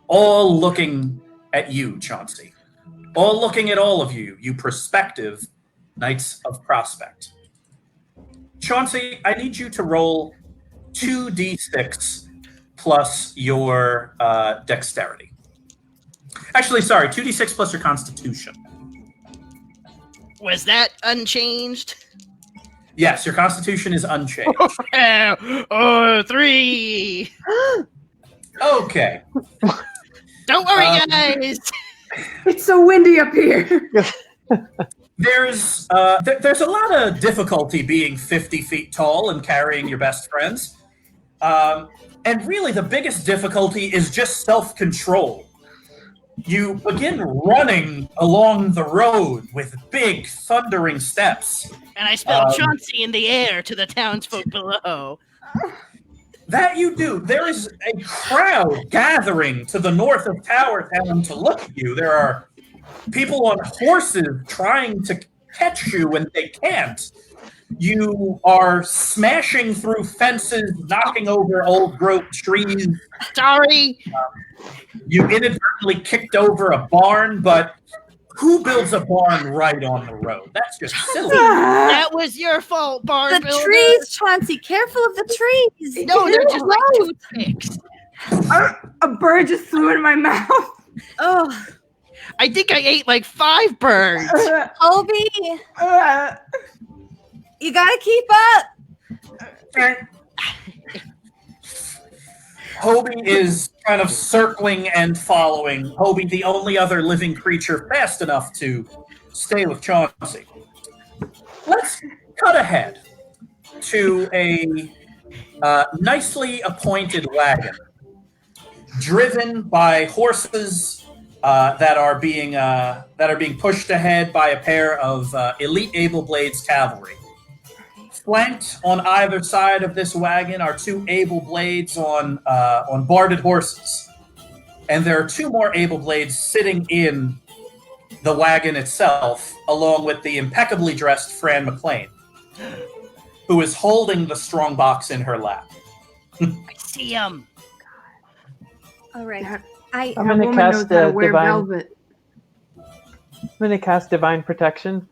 all looking at you, Chauncey. All looking at all of you, you prospective Knights of Prospect. Chauncey, I need you to roll 2d6 plus your dexterity. Actually, sorry, 2d6 plus your constitution.
Was that unchanged?
Yes, your constitution is unchanged.
3.
Okay.
Don't worry, guys.
It's so windy up here.
There's a lot of difficulty being 50 feet tall and carrying your best friends. And really, the biggest difficulty is just self-control. You begin running along the road with big, thundering steps.
And I spelled Chauncey in the air to the townsfolk below.
That you do. There is a crowd gathering to the north of Tower Town to look at you. There are people on horses trying to catch you when they can't. You are smashing through fences, knocking over old growth trees.
Sorry.
You inadvertently kicked over a barn, but who builds a barn right on the road? That's just silly.
That was your fault, barn
The
builder.
trees, Chauncey. Careful of the trees.
No, they're just like toothpicks.
A bird just flew in my mouth.
Oh,
I think I ate like 5 birds.
Hobie, you gotta keep up.
Hobie is kind of circling and following. Hobie, the only other living creature fast enough to stay with Chauncey. Let's cut ahead to a nicely appointed wagon driven by horses that are being pushed ahead by a pair of elite Able Blades cavalry. Flanked on either side of this wagon are 2 Able Blades on barded horses. And there are 2 more Able Blades sitting in the wagon itself, along with the impeccably dressed Fran McLean, who is holding the strong box in her lap.
I see him.
All right.
That
I'm
that
gonna
woman
cast
knows how to wear
divine.
velvet.
I'm gonna cast divine protection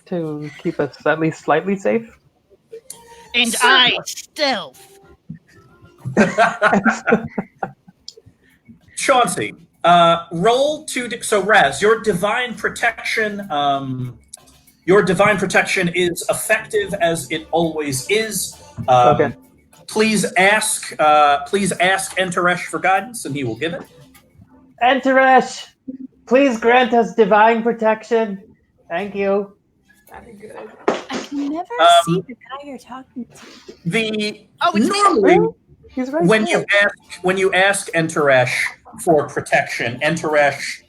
to keep us at least slightly safe.
And I stealth.
Chauncey, roll 2. So, Raz, your divine protection is effective as it always is.
Okay.
Please ask Enteresh for guidance, and he will give it.
Enteresh, please grant us divine protection. Thank you.
That'd be good.
I can never see the guy you're talking to.
Normally,
He's right
when
there.
you ask Enteresh for protection, Enteresh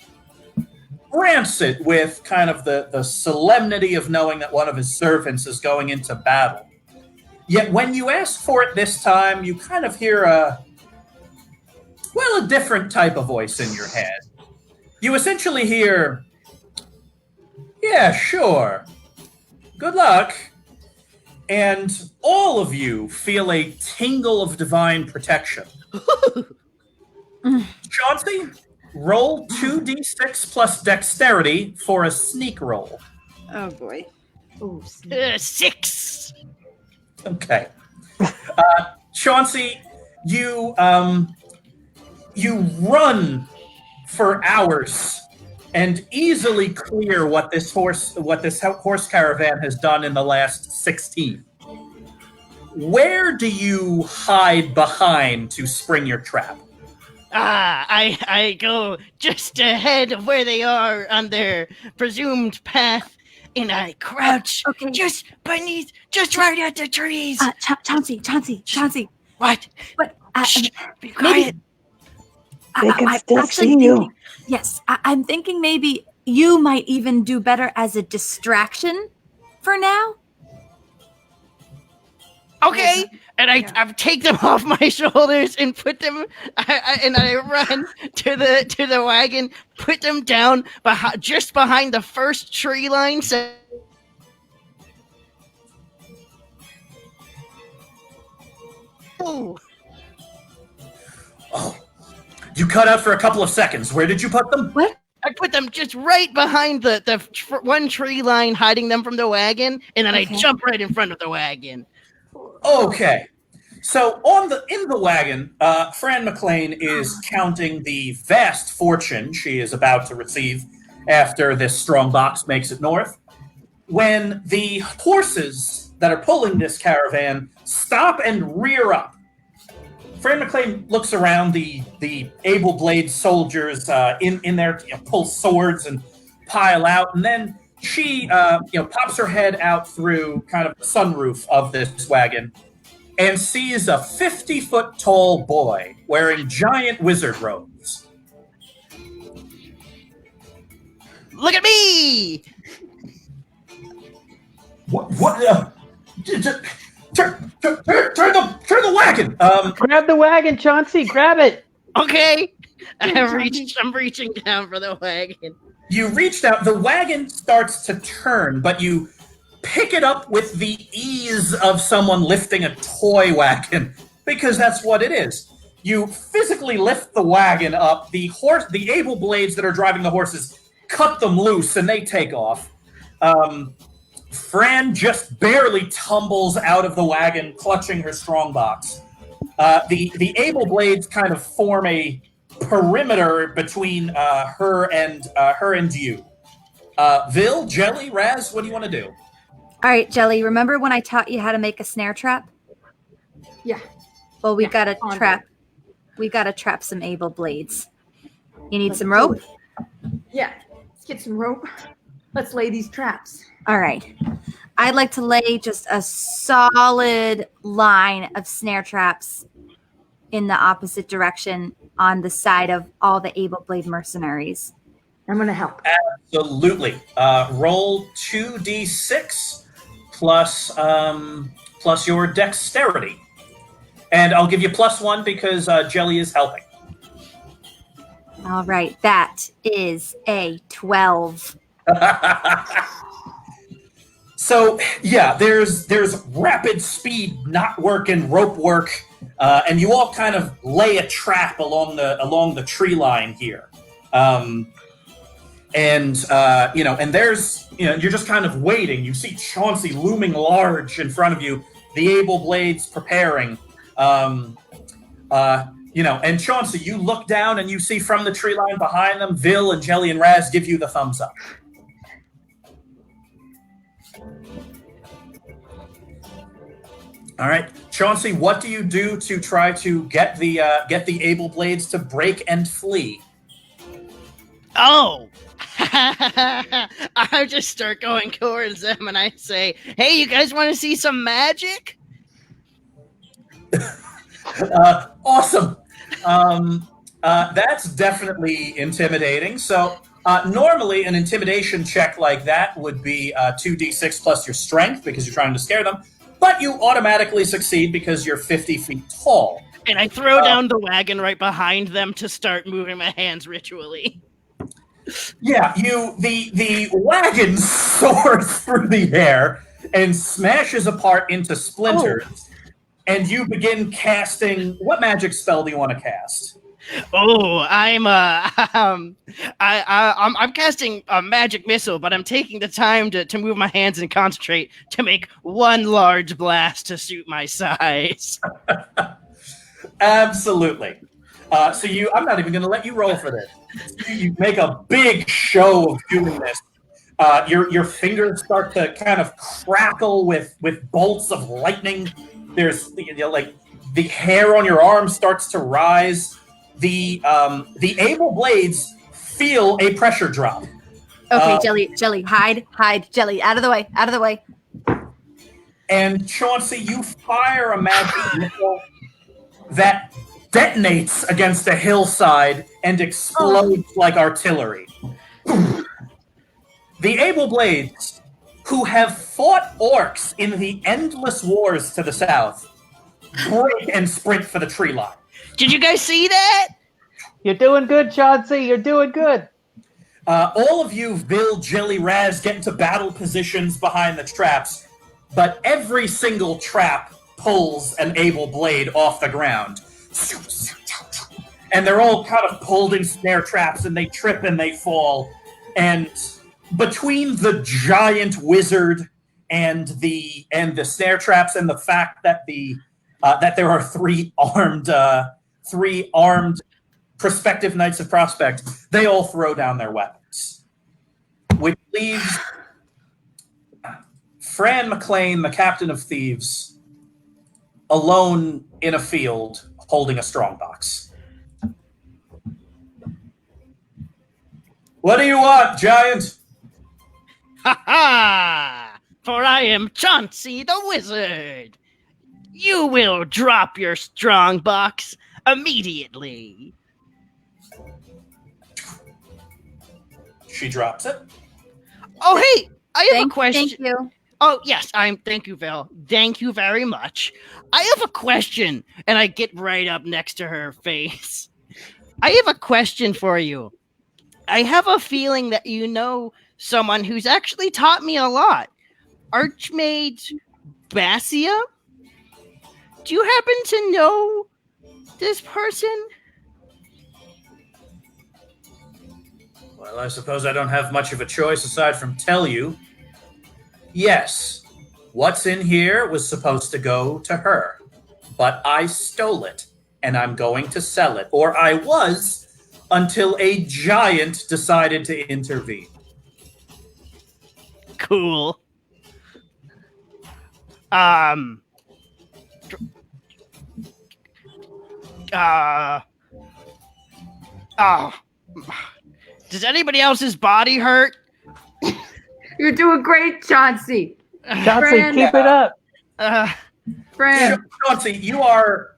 rancid with kind of the solemnity of knowing that one of his servants is going into battle. Yet when you ask for it this time, you kind of hear a different type of voice in your head. You essentially hear, "Yeah, sure. Good luck." And all of you feel a tingle of divine protection. Chauncey, roll 2d6 plus dexterity for a sneak roll.
Oh boy.
Oh,
6.
Okay. Chauncey, you run for hours and easily clear what this horse caravan has done in the last 16. Where do you hide behind to spring your trap?
I go just ahead of where they are on their presumed path, and I crouch
Okay.
just right at the trees.
Chauncey.
What?
What?
Shh, be quiet.
They can
I'm
still
actually
see you.
thinking- Yes, I'm thinking maybe you might even do better as a distraction for now.
Okay, and I take them off my shoulders and put them, and I run to the wagon, put them down just behind the first tree line. So
Oh, you cut out for a couple of seconds. Where did you put them?
What?
I put them just right behind the one tree line, hiding them from the wagon, and then
Okay.
I jump right in front of the wagon.
Okay. So in the wagon, Fran McLean is counting the vast fortune she is about to receive after this strong box makes it north. When the horses that are pulling this caravan stop and rear up, Fran McLean looks around the able-bladed soldiers in there, pull swords and pile out, and then she pops her head out through kind of the sunroof of this wagon and sees a 50-foot tall boy wearing giant wizard robes.
Look at me!
What? Turn the wagon.
Grab the wagon, Chauncey. Grab it.
Okay, I'm reaching down for the wagon.
You reached out. The wagon starts to turn, but you pick it up with the ease of someone lifting a toy wagon, because that's what it is. You physically lift the wagon up. The able blades that are driving the horses cut them loose, and they take off. Fran just barely tumbles out of the wagon, clutching her strongbox. The able blades kind of form a perimeter between her and you. Vil, Jelly, Raz, what do you want to do?
All right, Jelly, remember when I taught you how to make a snare trap?
Yeah.
Well, we
Yeah,
gotta
on
trap. We gotta trap some able blades. You need some rope?
Yeah. Let's get some rope. Let's lay these traps.
All right. I'd like to lay just a solid line of snare traps in the opposite direction on the side of all the able blade mercenaries.
I'm gonna help.
Absolutely. Roll 2d6 plus your dexterity. And I'll give you +1 because Jelly is helping.
All right. That is a 12.
So yeah, there's rapid speed knot work and rope work, and you all kind of lay a trap along the tree line here, and there's you're just kind of waiting. You see Chauncey looming large in front of you, the able blades preparing, and Chauncey, you look down and you see from the tree line behind them, Vil and Jelly and Raz give you the thumbs up. All right, Chauncey, what do you do to try to get the able blades to break and flee?
Oh, I just start going towards them and I say, "Hey, you guys want to see some magic?"
Awesome. That's definitely intimidating. So Normally, an intimidation check like that would be 2d6 plus your strength because you're trying to scare them, but you automatically succeed because you're 50 feet tall.
And I throw down the wagon right behind them to start moving my hands ritually.
Yeah, the wagon soars through the air and smashes apart into splinters, and you begin casting. What magic spell do you want to cast?
Oh, I'm casting a magic missile, but I'm taking the time to move my hands and concentrate to make one large blast to suit my size.
Absolutely. I'm not even going to let you roll for this. You make a big show of doing this. Your fingers start to kind of crackle with bolts of lightning. There's like the hair on your arm starts to rise. The able blades feel a pressure drop.
Okay, Jelly, hide, Jelly, out of the way.
And Chauncey, you fire a magic missile that detonates against a hillside and explodes like artillery. The able blades, who have fought orcs in the endless wars to the south, break and sprint for the tree line.
Did you guys see that?
You're doing good, Chauncey. You're doing good.
All of you, Bill, Jelly, Raz, get into battle positions behind the traps, but every single trap pulls an able blade off the ground. And they're all kind of pulled in snare traps, and they trip and they fall. And between the giant wizard and the snare traps, and the fact that that there are three armed prospective Knights of Prospect, they all throw down their weapons, which leaves Fran McLean, the captain of thieves, alone in a field holding a strongbox. What do you want, giant?
Ha ha! For I am Chauncey the Wizard. You will drop your strongbox immediately.
She drops it.
Oh, hey! I have a question.
Thank you.
Oh, yes, thank you, Val. Thank you very much. I have a question, and I get right up next to her face. I have a question for you. I have a feeling that you know someone who's actually taught me a lot. Archmage Bassia? Do you happen to know this person?
Well, I suppose I don't have much of a choice aside from tell you. Yes, what's in here was supposed to go to her, but I stole it, and I'm going to sell it. Or I was, until a giant decided to intervene.
Cool. Does anybody else's body hurt?
You're doing great, Chauncey.
Chauncey,
Fran,
keep it up.
Fran.
Chauncey, you are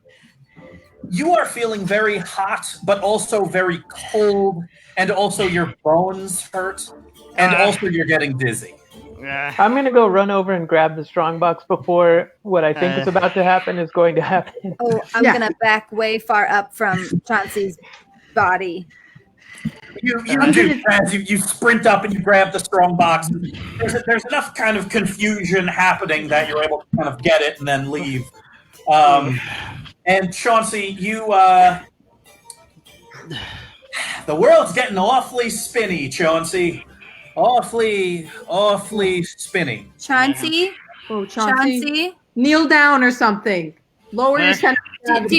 feeling very hot, but also very cold, and also your bones hurt, and also you're getting dizzy.
I'm going to go run over and grab the strongbox before what I think is about to happen is going to happen.
Oh, I'm gonna back way far up from Chauncey's body.
You sprint up and you grab the strongbox. There's enough kind of confusion happening that you're able to kind of get it and then leave. And Chauncey, the world's getting awfully spinny, Chauncey. Awfully spinny.
Chauncey,
Oh, Chauncey.
Chauncey,
Kneel down or something. Lower your center of
do
gravity.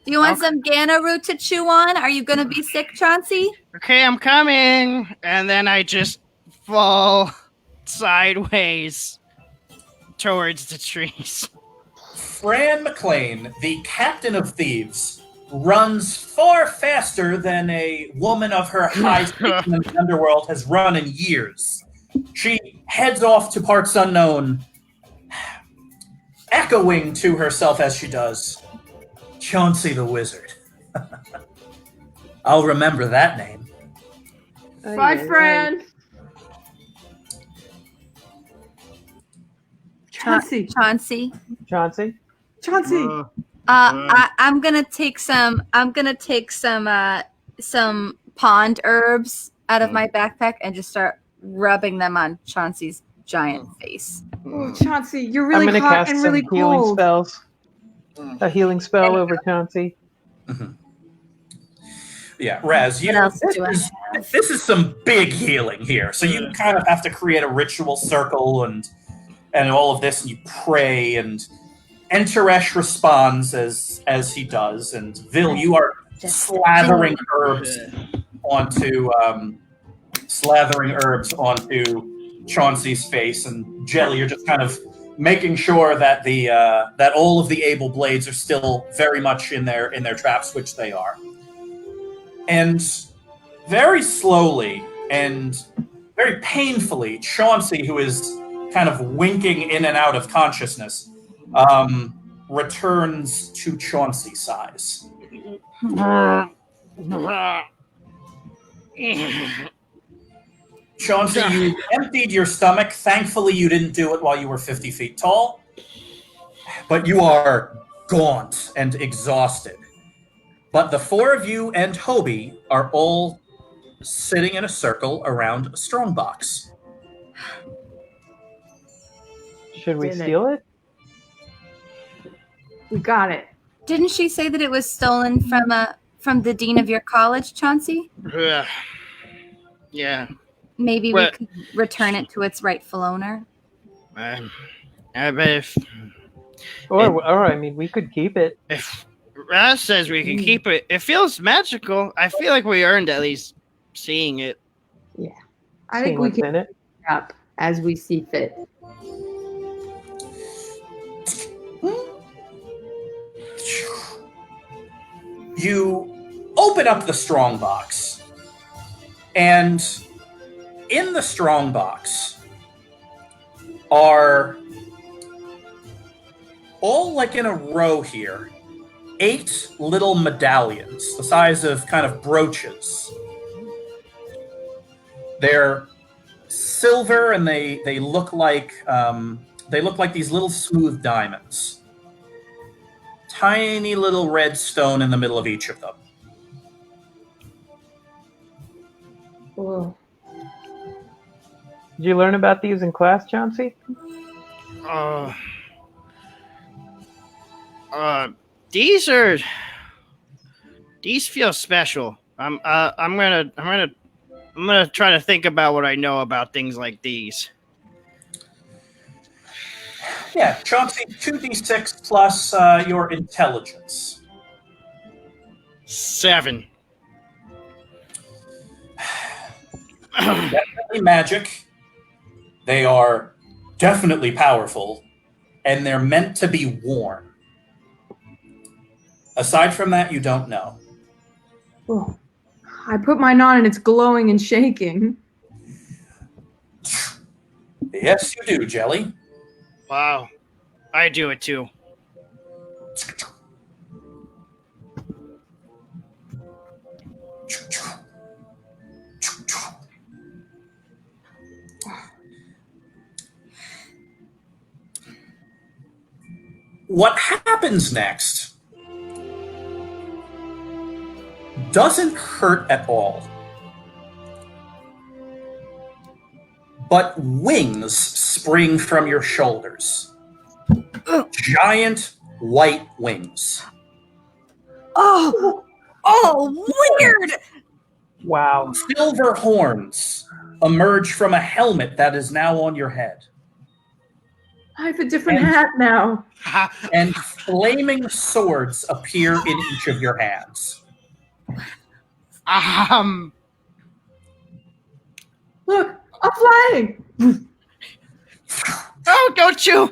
you want some Gana root to chew on? Are you gonna be sick, Chauncey?
Okay, I'm coming. And then I just fall sideways towards the trees.
Fran McLean, the captain of thieves, runs far faster than a woman of her high station in the underworld has run in years. She heads off to parts unknown, echoing to herself as she does, Chauncey the Wizard. I'll remember that name.
Bye, Fran. Chauncey.
Chauncey.
Chauncey?
Chauncey.
I'm gonna take some. Some pond herbs out of my backpack and just start rubbing them on Chauncey's giant face.
Oh, Chauncey, you're
I'm
really
going to
hot
cast
and
some
really
healing
cold.
spells. A healing spell over Chauncey.
Yeah, Raz,
What else do I
this is some big healing here. So you kind of have to create a ritual circle and all of this, and you pray, and Enteresh responds as he does, and Vil, you are slathering herbs onto Chauncey's face, and Jelly, you're just kind of making sure that that all of the able blades are still very much in their traps, which they are. And very slowly and very painfully, Chauncey, who is kind of winking in and out of consciousness, returns to Chauncey size. Chauncey, you emptied your stomach. Thankfully, you didn't do it while you were 50 feet tall. But you are gaunt and exhausted. But the four of you and Hobie are all sitting in a circle around a strongbox.
Should we
Did it.
steal it?
We got it.
Didn't she say that it was stolen from the dean of your college, Chauncey?
Yeah.
Maybe
What?
we could return it to its rightful owner.
I bet
Or I mean, we could keep it.
if Raz says we can keep it, it feels magical. I feel like we earned at least seeing it.
I
Seeing
think we
what's
can
in it.
pick it up as we see fit.
You open up the strongbox, and in the strongbox are all like in a row here 8 little medallions the size of kind of brooches. They're silver, and they look like these little smooth diamonds. Tiny little red stone in the middle of each of them.
Whoa.
Did you learn about these in class, Chauncey?
These feel special. I'm gonna try to think about what I know about things like these.
Yeah, Chauncey, 2d6 plus your intelligence.
7.
Definitely magic. They are definitely powerful, and they're meant to be worn. Aside from that, you don't know.
Oh. I put mine on and it's glowing and shaking.
Yes, you do, Jelly.
Wow, I do it too.
What happens next doesn't hurt at all. But wings spring from your shoulders. Giant white wings.
Oh, weird.
Wow.
Silver horns emerge from a helmet that is now on your head.
I have a different
And-
hat now.
And flaming swords appear in each of your hands.
Look, I'm flying.
Oh, don't you?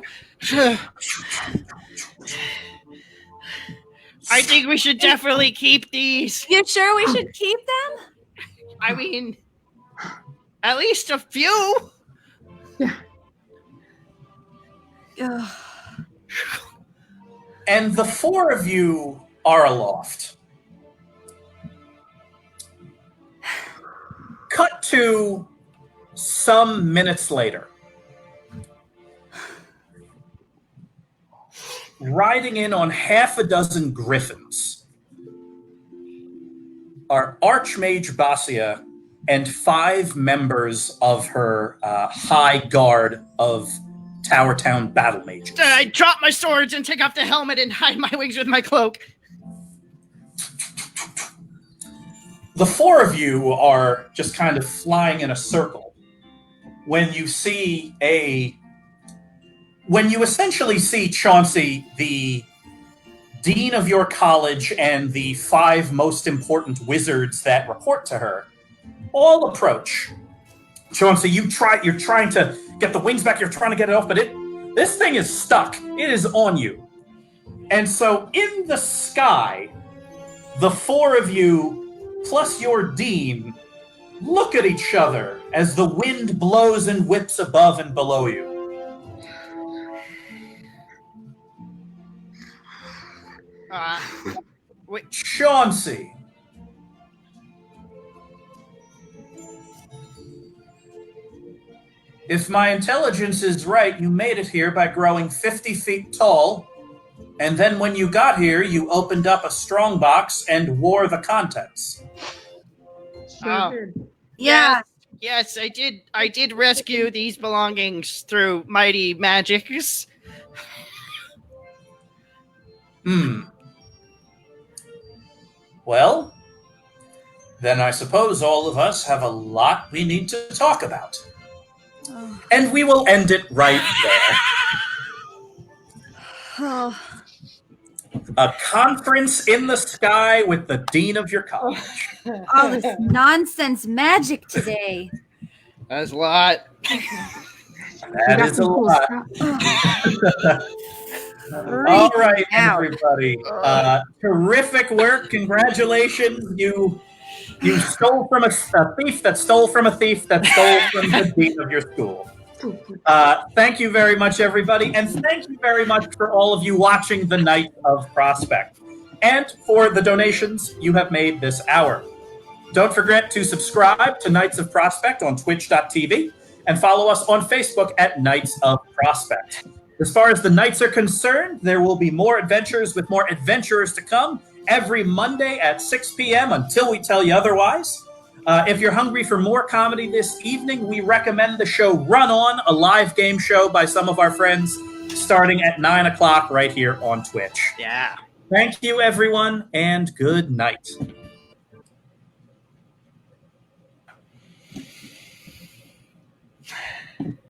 I think we should definitely keep these.
You sure we should keep them?
I mean, at least a few.
Ugh.
And the four of you are aloft. Cut to some minutes later. Riding in on half a dozen griffins are Archmage Basia and 5 members of her high guard of Tower Town battle mages.
I drop my swords and take off the helmet and hide my wings with my cloak.
The 4 of you are just kind of flying in a circle when you essentially see Chauncey, the dean of your college, and the 5 most important wizards that report to her all approach. Chauncey, you're trying to get the wings back, you're trying to get it off, but this thing is stuck. It is on you. And so in the sky, the 4 of you plus your dean look at each other as the wind blows and whips above and below you.
Wait.
Chauncey. If my intelligence is right, you made it here by growing 50 feet tall, and then when you got here, you opened up a strongbox and wore the contents.
Oh.
Yeah.
Yes, I did. I did rescue these belongings through mighty magics.
Well, then I suppose all of us have a lot we need to talk about.
Oh.
And we will end it right there.
Oh.
A conference in the sky with the dean of your college.
All this nonsense magic today.
That's a lot.
That is a lot. All right, everybody. Terrific work. Congratulations. You stole from a thief that stole from a thief that stole from the dean of your school. Thank you very much, everybody. And thank you very much for all of you watching the Night of Prospect and for the donations you have made this hour. Don't forget to subscribe to Knights of Prospect on twitch.tv and follow us on Facebook at Knights of Prospect. As far as the Knights are concerned, there will be more adventures with more adventurers to come every Monday at 6 p.m. until we tell you otherwise. If you're hungry for more comedy this evening, we recommend the show Run On, a live game show by some of our friends, starting at 9 o'clock right here on Twitch.
Yeah.
Thank you, everyone, and good night.